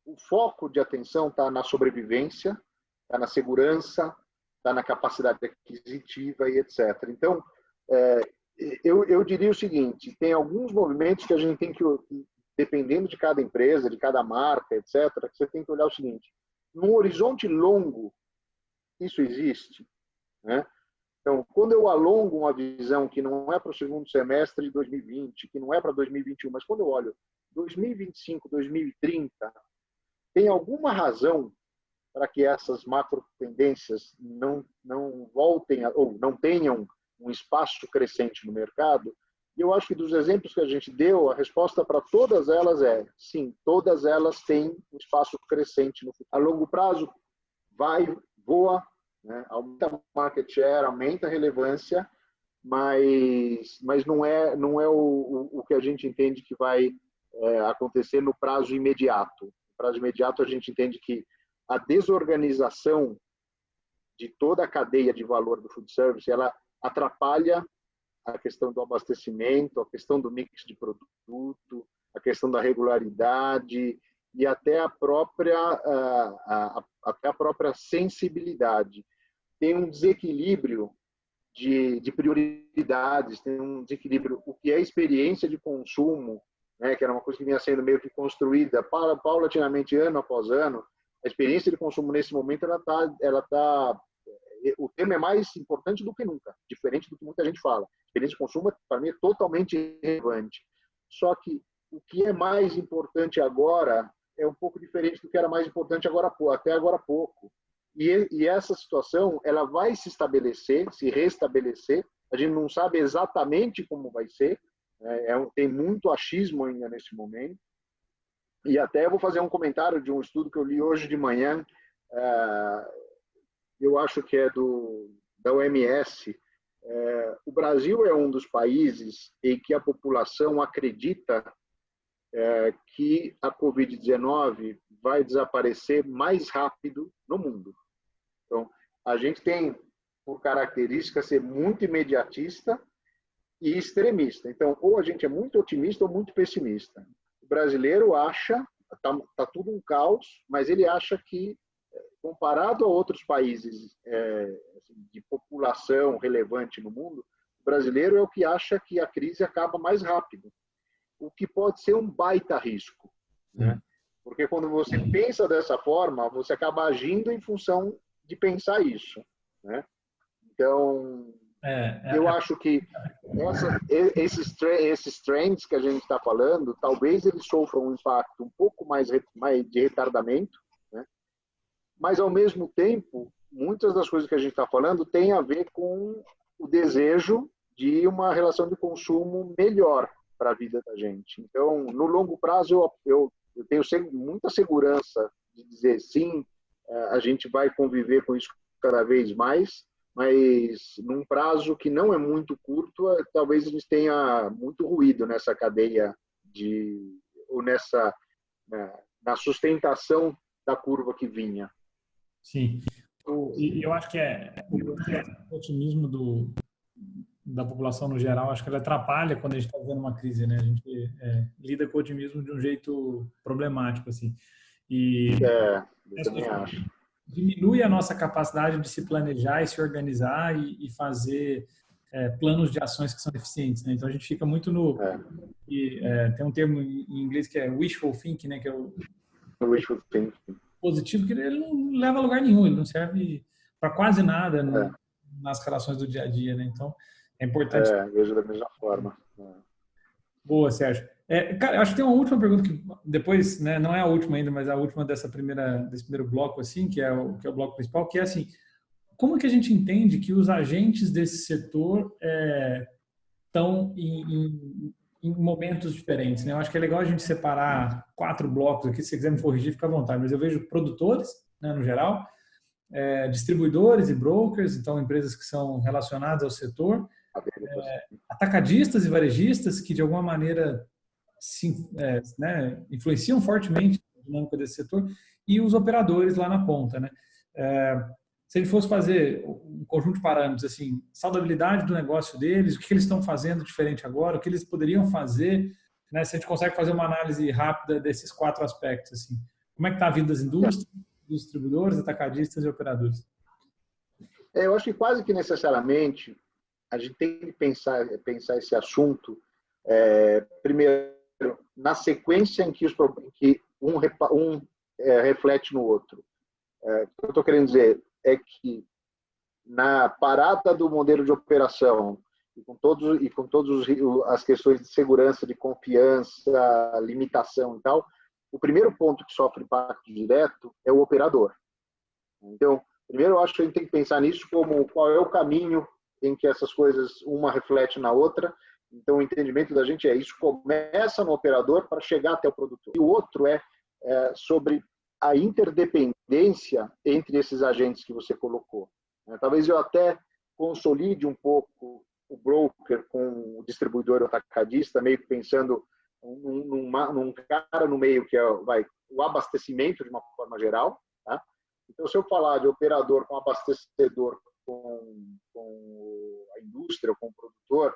o foco de atenção está na sobrevivência, está na segurança, está na capacidade aquisitiva e etc. Então, eu diria o seguinte, tem alguns movimentos que a gente tem que, dependendo de cada empresa, de cada marca, etc., que você tem que olhar o seguinte, num horizonte longo, isso existe, né? Então, quando eu alongo uma visão que não é para o segundo semestre de 2020, que não é para 2021, mas quando eu olho 2025, 2030, tem alguma razão para que essas macro tendências não voltem ou não tenham um espaço crescente no mercado? E eu acho que dos exemplos que a gente deu, a resposta para todas elas é sim, todas elas têm um espaço crescente no futuro. A longo prazo, voa, né? Aumenta a market share, aumenta a relevância, mas não é o que a gente entende que vai acontecer no prazo imediato. No prazo imediato, a gente entende que a desorganização de toda a cadeia de valor do food service, ela atrapalha a questão do abastecimento, a questão do mix de produto, a questão da regularidade e até a própria sensibilidade. Tem um desequilíbrio de prioridades, tem um desequilíbrio. O que é experiência de consumo, né, que era uma coisa que vinha sendo meio que construída paulatinamente, ano após ano, a experiência de consumo nesse momento, o tema é mais importante do que nunca, diferente do que muita gente fala. A experiência de consumo, para mim, é totalmente relevante. Só que o que é mais importante agora é um pouco diferente do que era mais importante até agora há pouco. E essa situação, ela vai se estabelecer, se restabelecer. A gente não sabe exatamente como vai ser. Tem muito achismo ainda nesse momento. E até eu vou fazer um comentário de um estudo que eu li hoje de manhã. Eu acho que é da OMS. O Brasil é um dos países em que a população acredita que a Covid-19 vai desaparecer mais rápido no mundo. Então, a gente tem, por característica, ser muito imediatista e extremista. Então, ou a gente é muito otimista ou muito pessimista. O brasileiro acha, está tudo um caos, mas ele acha que, comparado a outros países de população relevante no mundo, o brasileiro é o que acha que a crise acaba mais rápido, o que pode ser um baita risco, né? Porque quando você pensa dessa forma, você acaba agindo em função de pensar isso, né? Então, eu acho que esses trends que a gente está falando, talvez eles sofram um impacto um pouco mais de retardamento, né? Mas, ao mesmo tempo, muitas das coisas que a gente está falando têm a ver com o desejo de uma relação de consumo melhor para a vida da gente. Então, no longo prazo, eu tenho muita segurança de dizer sim, a gente vai conviver com isso cada vez mais, mas num prazo que não é muito curto, talvez a gente tenha muito ruído nessa cadeia ou na sustentação da curva que vinha. Sim. E eu acho que o otimismo da população no geral, acho que ela atrapalha quando a gente está vivendo uma crise, né? A gente lida com o otimismo de um jeito problemático, assim. Eu também acho. diminui a nossa capacidade de se planejar e se organizar e fazer planos de ações que são eficientes, né? Então a gente fica muito no tem um termo em inglês que é wishful thinking, né? Que é o Wishful thinking. positivo, que ele não leva a lugar nenhum, ele não serve para quase nada É, nas relações do dia a dia, né? Então é importante. vejo da mesma forma. Boa, Sérgio. Cara, acho que tem uma última pergunta que depois, né, não é a última ainda, mas a última desse primeiro bloco, assim, que é o bloco principal, que é assim, como que a gente entende que os agentes desse setor estão em momentos diferentes, né? Eu acho que é legal a gente separar 4 blocos aqui, se você quiser me corrigir, fica à vontade, mas eu vejo produtores, né, no geral, distribuidores e brokers, então empresas que são relacionadas ao setor, atacadistas e varejistas que de alguma maneira influenciam fortemente a dinâmica desse setor, e os operadores lá na ponta, né? Se ele fosse fazer um conjunto de parâmetros, assim, saudabilidade do negócio deles, o que eles estão fazendo diferente agora, o que eles poderiam fazer, né? Se a gente consegue fazer uma análise rápida desses 4 aspectos, assim, como é que está a vida das indústrias, dos distribuidores, atacadistas e operadores? Eu acho que quase que necessariamente a gente tem que pensar esse assunto primeiro na sequência em que um reflete no outro. O que eu estou querendo dizer é que na parada do modelo de operação e com todos as questões de segurança, de confiança, limitação e tal, o primeiro ponto que sofre impacto direto é o operador. Então, primeiro eu acho que a gente tem que pensar nisso como qual é o caminho em que essas coisas uma reflete na outra. Então, o entendimento da gente isso começa no operador para chegar até o produtor. E o outro é sobre a interdependência entre esses agentes que você colocou. Talvez eu até consolide um pouco o broker com o distribuidor atacadista, meio que pensando num cara no meio que é o abastecimento de uma forma geral. Tá? Então, se eu falar de operador com abastecedor, com a indústria, com o produtor,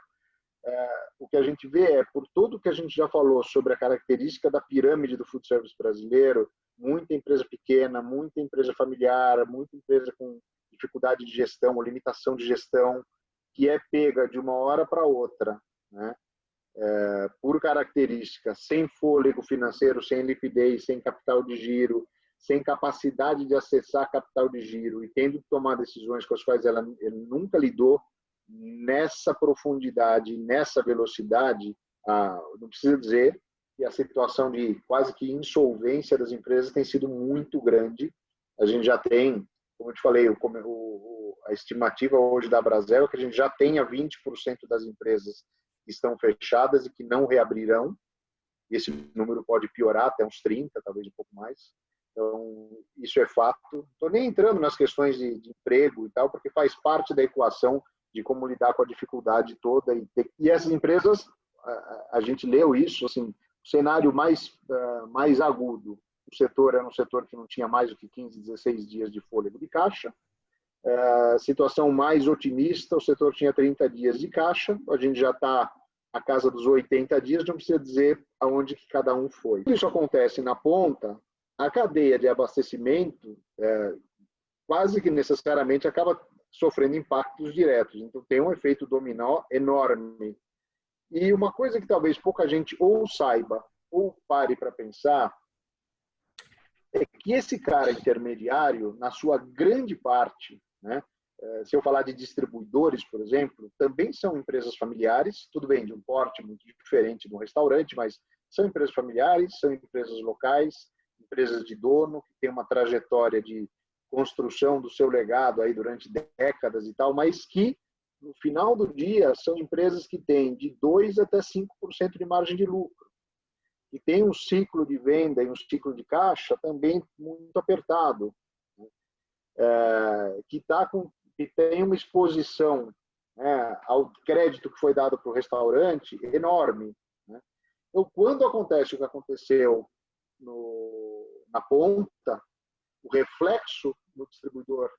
o que a gente vê por tudo que a gente já falou sobre a característica da pirâmide do food service brasileiro, muita empresa pequena, muita empresa familiar, muita empresa com dificuldade de gestão ou limitação de gestão, que é pega de uma hora para outra, né? Por característica, sem fôlego financeiro, sem liquidez, sem capital de giro, sem capacidade de acessar capital de giro e tendo que tomar decisões com as quais ele nunca lidou nessa profundidade, nessa velocidade. Não precisa dizer que a situação de quase que insolvência das empresas tem sido muito grande. A gente já tem, como eu te falei, a estimativa hoje da Brasel é que a gente já tenha 20% das empresas que estão fechadas e que não reabrirão. Esse número pode piorar até uns 30, talvez um pouco mais. Então, isso é fato. Estou nem entrando nas questões de emprego e tal, porque faz parte da equação de como lidar com a dificuldade toda. E essas empresas, a gente leu isso, assim, o cenário mais agudo. O setor era um setor que não tinha mais do que 15, 16 dias de fôlego de caixa. Situação mais otimista, o setor tinha 30 dias de caixa, a gente já está à casa dos 80 dias, não precisa dizer aonde que cada um foi. Isso acontece na ponta, a cadeia de abastecimento quase que necessariamente acaba sofrendo impactos diretos. Então, tem um efeito dominó enorme. E uma coisa que talvez pouca gente ou saiba ou pare para pensar é que esse cara intermediário, na sua grande parte, né, se eu falar de distribuidores, por exemplo, também são empresas familiares, tudo bem, de um porte muito diferente de um restaurante, mas são empresas familiares, são empresas locais, empresas de dono, que têm uma trajetória de construção do seu legado aí durante décadas e tal, mas que, no final do dia, são empresas que têm de 2% até 5% de margem de lucro. E tem um ciclo de venda e um ciclo de caixa também muito apertado, que tem uma exposição, né, ao crédito que foi dado para o restaurante enorme. Né? Então, quando acontece o que aconteceu na ponta, o reflexo no distribuidor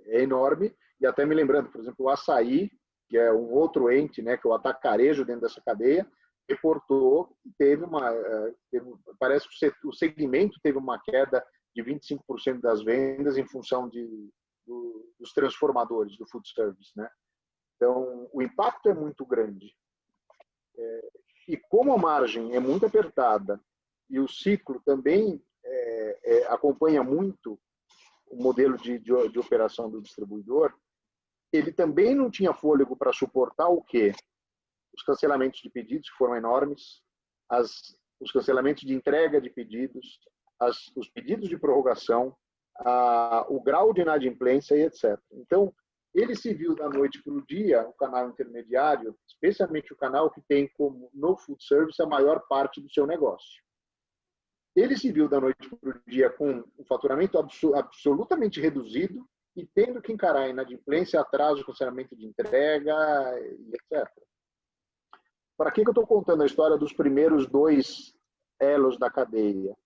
é enorme. E até me lembrando, por exemplo, o Açaí, que é um outro ente, né, que é o atacarejo dentro dessa cadeia, reportou que parece que o segmento teve uma queda de 25% das vendas em função dos transformadores do food service, né? Então, o impacto é muito grande. E como a margem é muito apertada e o ciclo também acompanha muito o modelo de operação do distribuidor, ele também não tinha fôlego para suportar o quê? Os cancelamentos de pedidos, que foram enormes, os cancelamentos de entrega de pedidos, os pedidos de prorrogação, o grau de inadimplência e etc. Então, ele se viu da noite para o dia, o canal intermediário, especialmente o canal que tem como no food service a maior parte do seu negócio. Ele se viu da noite para o dia com um faturamento absolutamente reduzido e tendo que encarar a inadimplência, atraso, cancelamento de entrega, e etc. Para que eu estou contando a história dos primeiros 2 elos da cadeia?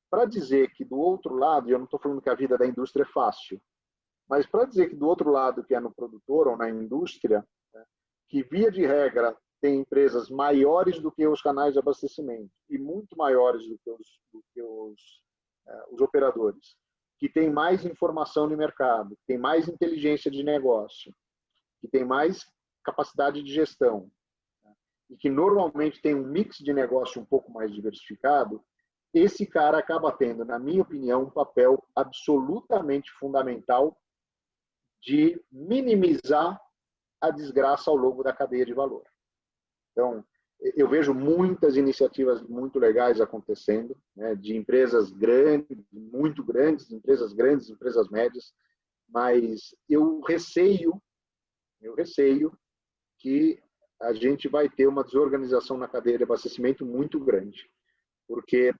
Para dizer que do outro lado, e eu não estou falando que a vida da indústria é fácil, mas para dizer que do outro lado, que é no produtor ou na indústria, né, que via de regra tem empresas maiores do que os canais de abastecimento e muito maiores do que os operadores, que tem mais informação no mercado, que tem mais inteligência de negócio, que tem mais capacidade de gestão, né, e que normalmente tem um mix de negócio um pouco mais diversificado, esse cara acaba tendo, na minha opinião, um papel absolutamente fundamental de minimizar a desgraça ao longo da cadeia de valor. Então, eu vejo muitas iniciativas muito legais acontecendo, né, de empresas grandes, muito grandes, empresas médias, mas eu receio que a gente vai ter uma desorganização na cadeia de abastecimento muito grande, porque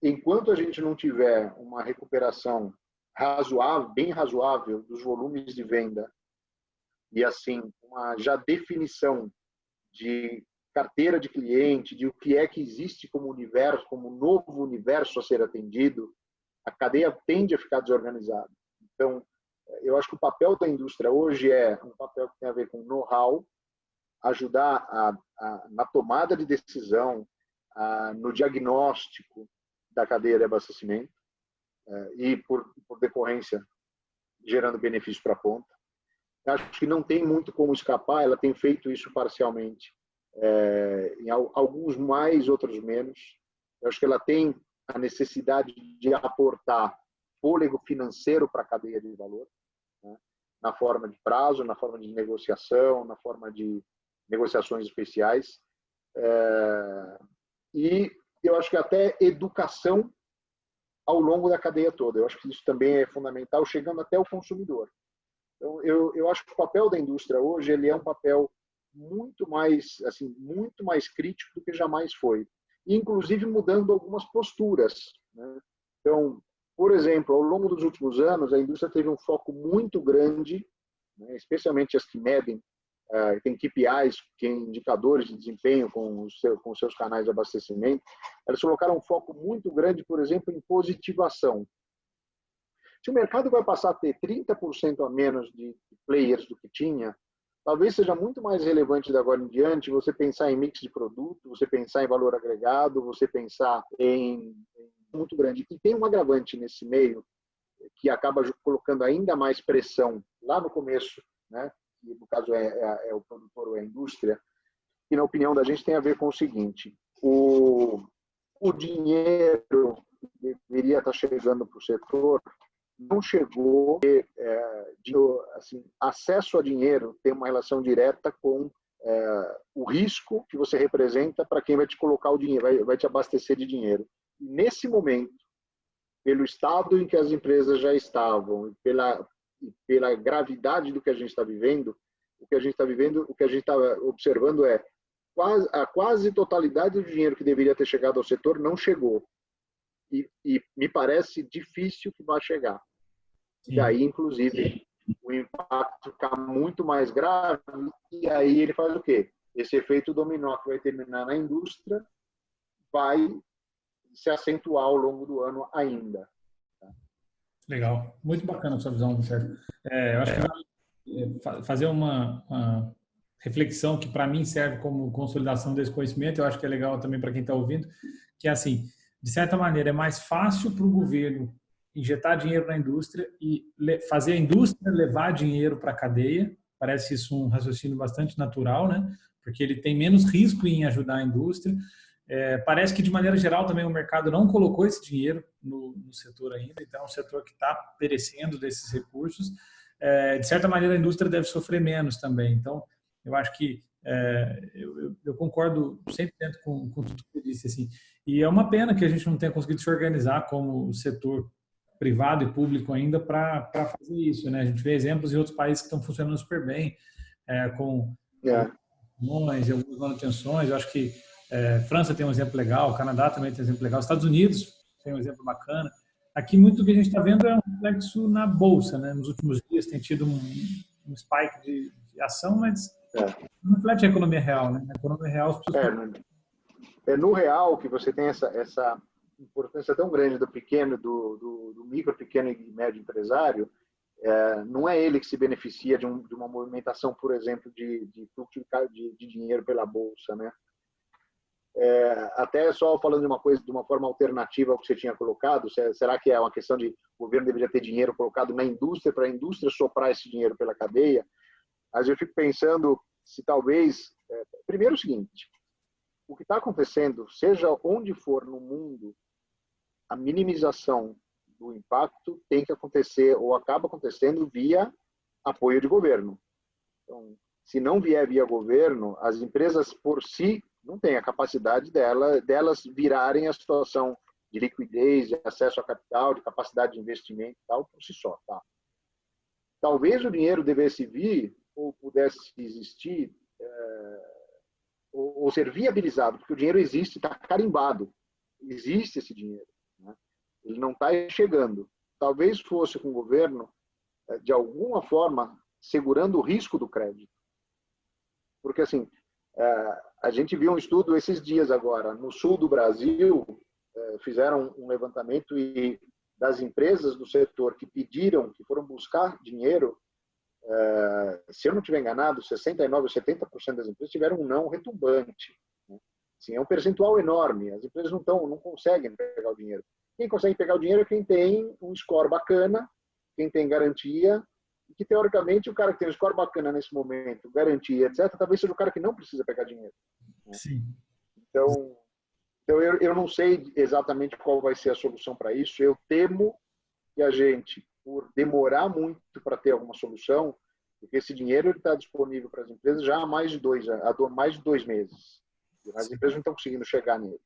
enquanto a gente não tiver uma recuperação razoável, bem razoável dos volumes de venda e assim uma já definição de carteira de cliente, de o que é que existe como universo, como novo universo a ser atendido, a cadeia tende a ficar desorganizada. Então, eu acho que o papel da indústria hoje é um papel que tem a ver com know-how, ajudar na tomada de decisão, no diagnóstico da cadeia de abastecimento e, por decorrência, gerando benefício para a ponta. Acho que não tem muito como escapar, ela tem feito isso parcialmente, em alguns mais, outros menos. Eu acho que ela tem a necessidade de aportar fôlego financeiro para a cadeia de valor, né, na forma de prazo, na forma de negociação, na forma de negociações especiais. E eu acho que até educação ao longo da cadeia toda. Eu acho que isso também é fundamental, chegando até o consumidor. Então, eu acho que o papel da indústria hoje ele é um papel muito mais crítico do que jamais foi, inclusive mudando algumas posturas, né? Então, por exemplo, ao longo dos últimos anos, a indústria teve um foco muito grande, né, especialmente as que medem, tem KPIs, que indicadores de desempenho com os seus canais de abastecimento, elas colocaram um foco muito grande, por exemplo, em positivação. Se o mercado vai passar a ter 30% a menos de players do que tinha, talvez seja muito mais relevante de agora em diante você pensar em mix de produto, você pensar em valor agregado, você pensar em muito grande. E tem um agravante nesse meio que acaba colocando ainda mais pressão lá no começo, né? Que no caso é o produtor ou é a indústria, que na opinião da gente tem a ver com o seguinte: o dinheiro deveria estar chegando para o setor, não chegou, assim, acesso a dinheiro tem uma relação direta com o risco que você representa para quem vai te colocar o dinheiro, vai te abastecer de dinheiro. E nesse momento, pelo estado em que as empresas já estavam, pela gravidade do que a gente está vivendo, o que a gente está observando é a quase totalidade do dinheiro que deveria ter chegado ao setor não chegou. E me parece difícil que vá chegar. Sim. Daí, inclusive, o impacto fica muito mais grave, e aí ele faz o quê? Esse efeito dominó que vai terminar na indústria vai se acentuar ao longo do ano ainda. Legal. Muito bacana a sua visão, Sérgio. Eu acho que fazer uma reflexão que, para mim, serve como consolidação desse conhecimento, eu acho que é legal também para quem está ouvindo, que é assim, de certa maneira, é mais fácil para o governo injetar dinheiro na indústria e fazer a indústria levar dinheiro para a cadeia. Parece isso um raciocínio bastante natural, né? Porque ele tem menos risco em ajudar a indústria. Parece que, de maneira geral, também o mercado não colocou esse dinheiro no setor ainda, então é um setor que está perecendo desses recursos. De certa maneira, a indústria deve sofrer menos também. Então, eu acho que eu concordo 100% com tudo que você disse. Assim. E é uma pena que a gente não tenha conseguido se organizar como setor privado e público ainda para fazer isso. Né? A gente vê exemplos em outros países que estão funcionando super bem, com e algumas manutenções. Eu acho que França tem um exemplo legal, Canadá também tem um exemplo legal, Estados Unidos tem um exemplo bacana. Aqui, muito do que a gente está vendo é um reflexo na Bolsa. Né? Nos últimos dias tem tido um spike de ação, mas não reflete a economia real. Né? A economia real, as pessoas... no real que você tem essa importância tão grande do pequeno, do micro, pequeno e médio empresário. Não é ele que se beneficia de uma movimentação, por exemplo, de fluxo de dinheiro pela bolsa, né? Até só falando de uma coisa de uma forma alternativa ao que você tinha colocado, será que é uma questão de o governo deveria ter dinheiro colocado na indústria para a indústria soprar esse dinheiro pela cadeia? Mas eu fico pensando se talvez primeiro o seguinte: o que está acontecendo, seja onde for no mundo, a minimização do impacto tem que acontecer ou acaba acontecendo via apoio de governo. Então, se não vier via governo, as empresas por si não têm a capacidade delas virarem a situação de liquidez, de acesso a capital, de capacidade de investimento e tal, por si só. Tá? Talvez o dinheiro devesse vir ou pudesse existir ou ser viabilizado, porque o dinheiro existe, está carimbado. Existe esse dinheiro. Né? Ele não está chegando. Talvez fosse com o governo, de alguma forma, segurando o risco do crédito. Porque, assim, a gente viu um estudo esses dias agora, no sul do Brasil, fizeram um levantamento das empresas do setor que pediram, que foram buscar dinheiro, se eu não estiver enganado, 69% ou 70% das empresas tiveram um não retumbante. Né? Assim, é um percentual enorme. As empresas não conseguem pegar o dinheiro. Quem consegue pegar o dinheiro é quem tem um score bacana, quem tem garantia, e que, teoricamente, o cara que tem um score bacana nesse momento, garantia, etc., talvez seja o cara que não precisa pegar dinheiro. Né? Sim. Então eu não sei exatamente qual vai ser a solução para isso. Eu temo que a gente, por demorar muito para ter alguma solução, porque esse dinheiro está disponível para as empresas já há mais de 2 meses. As empresas não estão conseguindo chegar nele.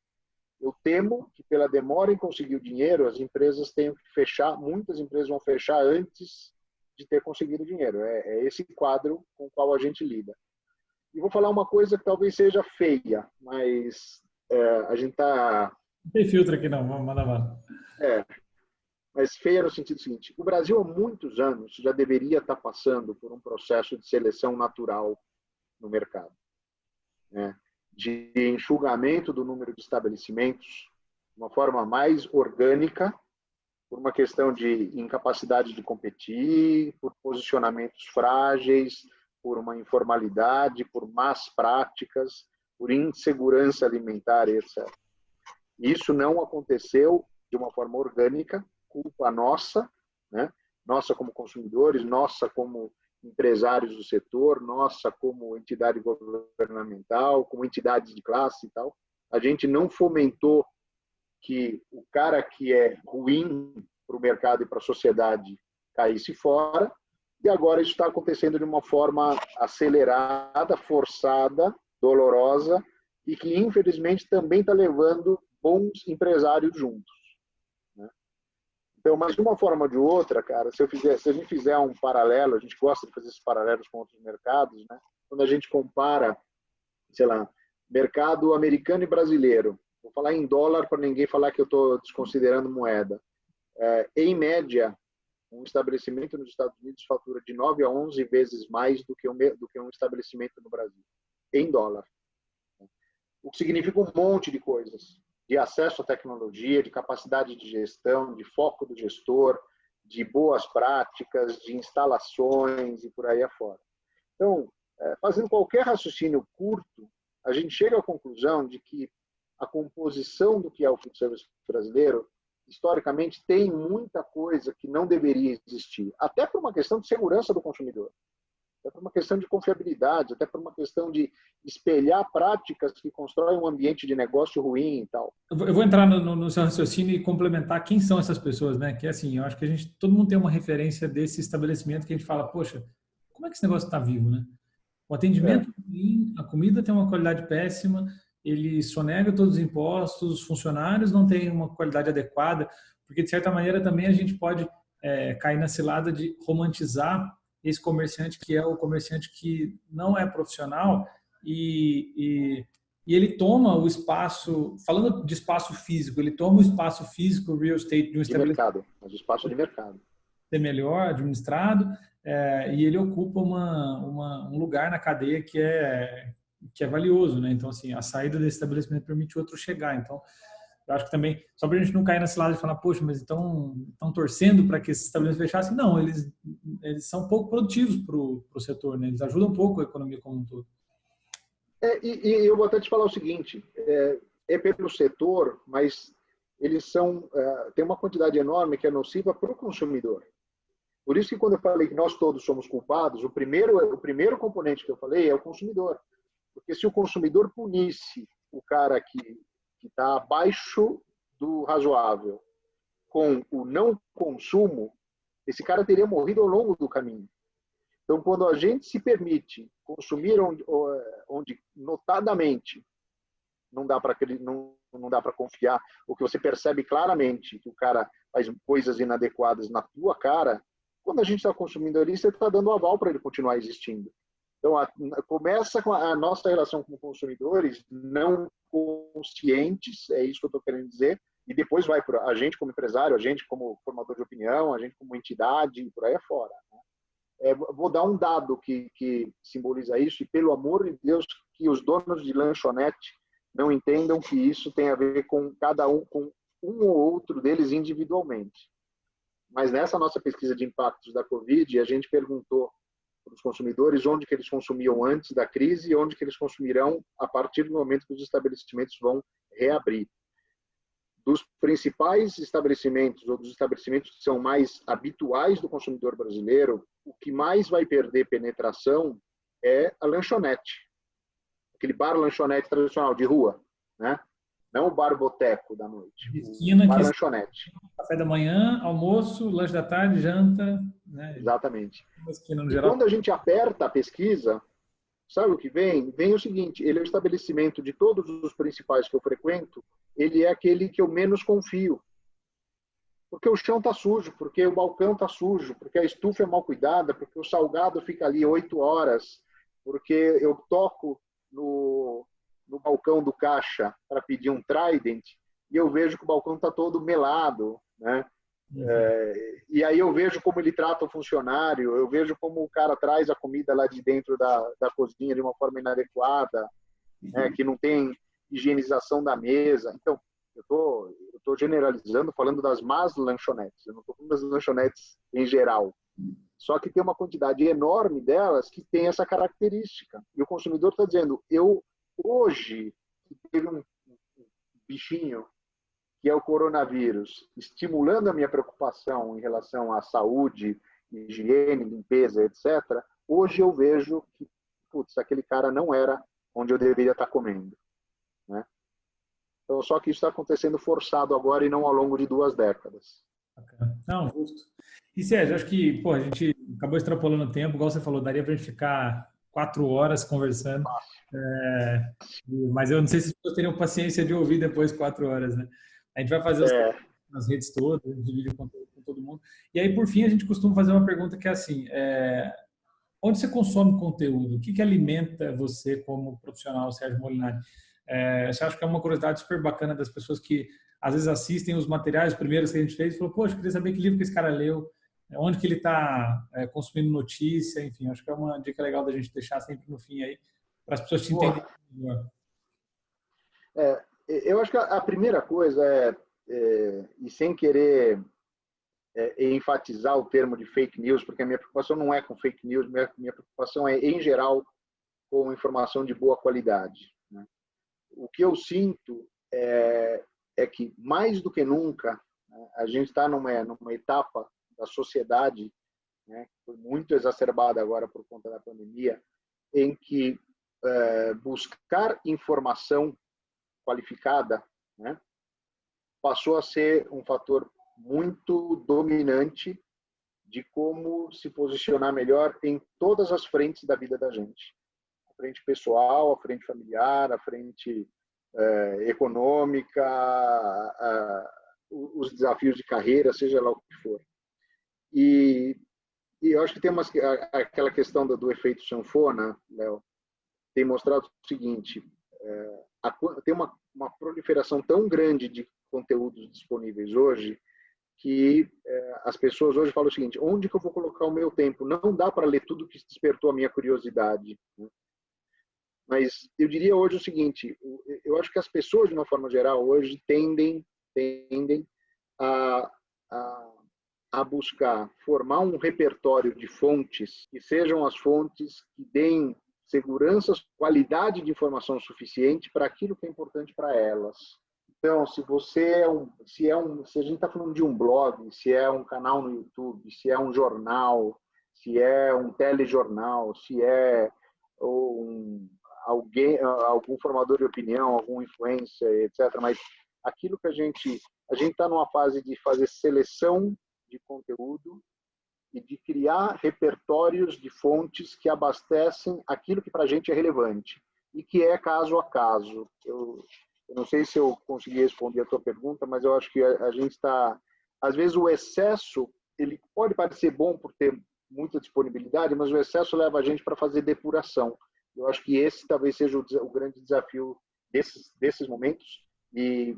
Eu temo que, pela demora em conseguir o dinheiro, as empresas tenham que fechar, muitas empresas vão fechar antes de ter conseguido o dinheiro. É esse quadro com o qual a gente lida. E vou falar uma coisa que talvez seja feia, mas a gente está... Não tem filtro aqui não, manda lá. Mas feia no sentido seguinte: o Brasil há muitos anos já deveria estar passando por um processo de seleção natural no mercado, né? De enxugamento do número de estabelecimentos de uma forma mais orgânica, por uma questão de incapacidade de competir, por posicionamentos frágeis, por uma informalidade, por más práticas, por insegurança alimentar, etc. Isso não aconteceu de uma forma orgânica, culpa nossa, né? Nossa como consumidores, nossa como empresários do setor, nossa como entidade governamental, como entidades de classe e tal. A gente não fomentou que o cara que é ruim para o mercado e para a sociedade caísse fora, e agora isso está acontecendo de uma forma acelerada, forçada, dolorosa, e que infelizmente também está levando bons empresários juntos. Então, mas de uma forma ou de outra, cara, se a gente fizer um paralelo, a gente gosta de fazer esses paralelos com outros mercados, né? Quando a gente compara, sei lá, mercado americano e brasileiro, vou falar em dólar para ninguém falar que eu estou desconsiderando moeda. Em média, um estabelecimento nos Estados Unidos fatura de 9 a 11 vezes mais do que um estabelecimento no Brasil, em dólar. O que significa um monte de coisas. De acesso à tecnologia, de capacidade de gestão, de foco do gestor, de boas práticas, de instalações e por aí afora. Então, fazendo qualquer raciocínio curto, a gente chega à conclusão de que a composição do que é o food service brasileiro, historicamente, tem muita coisa que não deveria existir, até por uma questão de segurança do consumidor, até por uma questão de confiabilidade, até por uma questão de espelhar práticas que constroem um ambiente de negócio ruim e tal. Eu vou entrar no seu raciocínio e complementar quem são essas pessoas, né? Que assim, eu acho que todo mundo tem uma referência desse estabelecimento que a gente fala, poxa, como é que esse negócio está vivo, né? O atendimento é ruim, a comida tem uma qualidade péssima, ele sonega todos os impostos, os funcionários não têm uma qualidade adequada, porque de certa maneira também a gente pode cair na cilada de romantizar esse comerciante que é o comerciante que não é profissional e ele toma o espaço, falando de espaço físico, ele toma o espaço físico, o real estate de um estabelecimento. De mercado, mas espaço de mercado. Ser melhor administrado, e ele ocupa um lugar na cadeia que é valioso, né? Então, assim, a saída desse estabelecimento permite outro chegar. Então, eu acho que também, só para a gente não cair nesse lado de falar, poxa, mas então estão torcendo para que esses estabelecimentos fechassem. Não, eles são pouco produtivos para o setor, né? Eles ajudam um pouco a economia como um todo. E eu vou até te falar o seguinte, pelo setor, mas eles têm uma quantidade enorme que é nociva para o consumidor. Por isso que quando eu falei que nós todos somos culpados, o primeiro componente que eu falei é o consumidor. Porque se o consumidor punisse o cara que está abaixo do razoável com o não consumo, esse cara teria morrido ao longo do caminho. Então, quando a gente se permite consumir onde notadamente não dá para confiar, ou que você percebe claramente que o cara faz coisas inadequadas na tua cara, quando a gente está consumindo ali, você está dando aval para ele continuar existindo. Então, começa com a nossa relação com consumidores não conscientes, é isso que eu estou querendo dizer, e depois vai para a gente como empresário, a gente como formador de opinião, a gente como entidade, e por aí afora. Né? Vou dar um dado que simboliza isso, e pelo amor de Deus, que os donos de lanchonete não entendam que isso tem a ver com cada um, com um ou outro deles individualmente. Mas nessa nossa pesquisa de impactos da Covid, a gente perguntou para os consumidores onde que eles consumiam antes da crise e onde que eles consumirão a partir do momento que os estabelecimentos vão reabrir. Dos principais estabelecimentos, ou dos estabelecimentos que são mais habituais do consumidor brasileiro, o que mais vai perder penetração é a lanchonete. Aquele bar-lanchonete tradicional de rua, né? Não o bar-boteco da noite. Esquina, o bar-lanchonete. Café da manhã, almoço, lanche da tarde, janta. Né? Exatamente. Esquina, no e geral. quando a gente aperta a pesquisa, sabe o que vem? Vem o seguinte, ele é o estabelecimento de todos os principais que eu frequento, ele é aquele que eu menos confio. Porque o chão está sujo, porque o balcão está sujo, porque a estufa é mal cuidada, porque o salgado fica ali 8 horas, porque eu toco no balcão do caixa para pedir um Trident e eu vejo que o balcão está todo melado, né? Uhum. E aí eu vejo como ele trata o funcionário, eu vejo como o cara traz a comida lá de dentro da cozinha de uma forma inadequada, né? Que não tem higienização da mesa. Então, eu tô generalizando, falando das más lanchonetes, eu não estou falando das lanchonetes em geral. Só que tem uma quantidade enorme delas que tem essa característica. E o consumidor está dizendo, hoje teve um bichinho que é o coronavírus, estimulando a minha preocupação em relação à saúde, higiene, limpeza, etc. Hoje eu vejo que, putz, aquele cara não era onde eu deveria estar comendo, né? Então, só que isso está acontecendo forçado agora e não ao longo de 2 décadas. Não, justo. E Sérgio, acho que a gente acabou extrapolando o tempo, igual você falou, daria para a gente ficar 4 horas conversando, mas eu não sei se as pessoas teriam paciência de ouvir depois 4 horas, né? A gente vai fazer nas redes todas, a gente divide o conteúdo com todo mundo. E aí, por fim, a gente costuma fazer uma pergunta que é assim, onde você consome conteúdo? O que alimenta você como profissional, Sérgio Molinari? Você acha que é uma curiosidade super bacana das pessoas que às vezes assistem os materiais primeiros que a gente fez e falam, poxa, eu queria saber que livro que esse cara leu, onde que ele está consumindo notícia, enfim, acho que é uma dica legal da gente deixar sempre no fim aí, para as pessoas te entenderem melhor. Eu acho que a primeira coisa e sem querer enfatizar o termo de fake news, porque a minha preocupação não é com fake news, minha preocupação é, em geral, com informação de boa qualidade, né? O que eu sinto é que, mais do que nunca, né, a gente está numa etapa da sociedade, né, que foi muito exacerbada agora por conta da pandemia, em que buscar informação qualificada, né, passou a ser um fator muito dominante de como se posicionar melhor em todas as frentes da vida da gente. A frente pessoal, a frente familiar, a frente econômica, os desafios de carreira, seja lá o que for. E eu acho que tem aquela questão do efeito sanfona, Léo, tem mostrado o seguinte, tem uma proliferação tão grande de conteúdos disponíveis hoje que as pessoas hoje falam o seguinte: onde que eu vou colocar o meu tempo? Não dá para ler tudo que despertou a minha curiosidade, né? Mas eu diria hoje o seguinte: eu acho que as pessoas, de uma forma geral, hoje tendem a, a buscar formar um repertório de fontes que sejam as fontes que deem segurança, qualidade de informação suficiente para aquilo que é importante para elas. Então, se a gente está falando de um blog, se é um canal no YouTube, se é um jornal, se é um telejornal, se é algum formador de opinião, algum influencer, etc. Mas aquilo que a gente está numa fase de fazer seleção de conteúdo e de criar repertórios de fontes que abastecem aquilo que para a gente é relevante e que é caso a caso. Eu não sei se eu consegui responder a tua pergunta, mas eu acho que a gente está... Às vezes o excesso, ele pode parecer bom por ter muita disponibilidade, mas o excesso leva a gente para fazer depuração. Eu acho que esse talvez seja o grande desafio desses momentos. E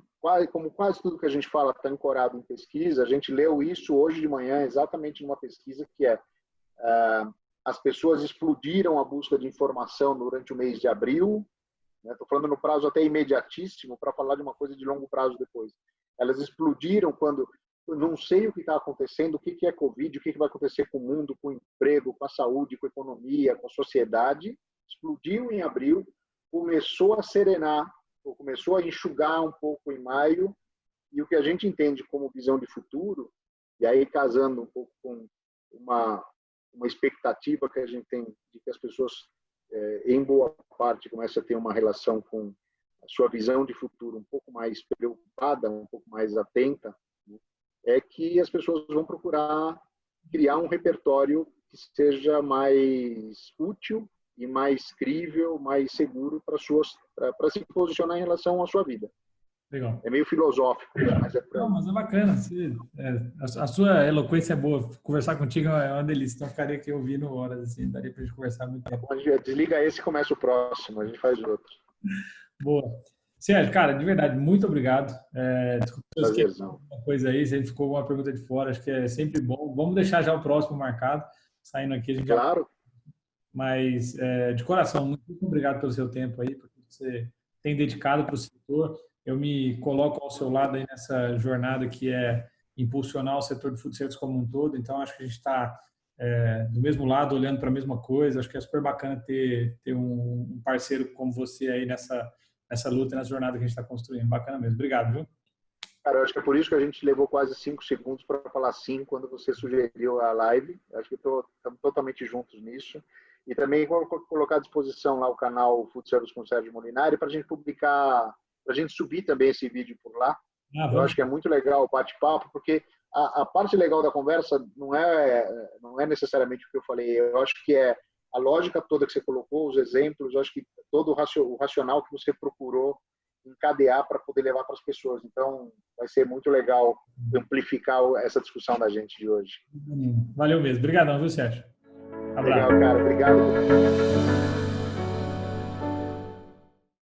como quase tudo que a gente fala está ancorado em pesquisa, a gente leu isso hoje de manhã exatamente numa pesquisa que as pessoas explodiram a busca de informação durante o mês de abril. Estou falando no prazo até imediatíssimo para falar de uma coisa de longo prazo depois. Elas explodiram quando eu não sei o que está acontecendo, o que é Covid, o que vai acontecer com o mundo, com o emprego, com a saúde, com a economia, com a sociedade. Explodiu em abril, começou a serenar, ou começou a enxugar um pouco em maio, e o que a gente entende como visão de futuro, e aí casando um pouco com uma expectativa que a gente tem de que as pessoas, em boa parte, comecem a ter uma relação com a sua visão de futuro um pouco mais preocupada, um pouco mais atenta, né? É que as pessoas vão procurar criar um repertório que seja mais útil e mais crível, mais seguro para se posicionar em relação à sua vida. Legal. É meio filosófico, mas é Não, mas é bacana. A sua eloquência é boa. Conversar contigo é uma delícia. Então, ficaria aqui ouvindo horas, assim. Daria para a gente conversar muito tempo. A gente desliga esse e começa o próximo. A gente faz outro. Boa. Sérgio, cara, de verdade, muito obrigado. Desculpa se eu esqueci Prazerzão. alguma coisa aí, se ficou alguma pergunta de fora, acho que é sempre bom. Vamos deixar já o próximo marcado. Saindo aqui, a gente Claro. Mas, de coração, muito obrigado pelo seu tempo aí, porque você tem dedicado para o setor. Eu me coloco ao seu lado aí nessa jornada que é impulsionar o setor de food service como um todo. Então, acho que a gente está do mesmo lado, olhando para a mesma coisa. Acho que é super bacana ter um parceiro como você aí nessa luta, nessa jornada que a gente está construindo. Bacana mesmo. Obrigado, viu? Cara, eu acho que é por isso que a gente levou quase 5 segundos para falar sim quando você sugeriu a live. Acho que estamos totalmente juntos nisso. E também vou colocar à disposição lá o canal Food Service com Sérgio Molinari para a gente publicar, para a gente subir também esse vídeo por lá. Eu acho que é muito legal o bate-papo, porque a parte legal da conversa não é necessariamente o que eu falei. Eu acho que é a lógica toda que você colocou, os exemplos, eu acho que todo o racional que você procurou encadear para poder levar para as pessoas. Então, vai ser muito legal amplificar essa discussão da gente de hoje. Valeu mesmo. Obrigadão, viu, Sérgio? Abraço. Legal, cara. Obrigado.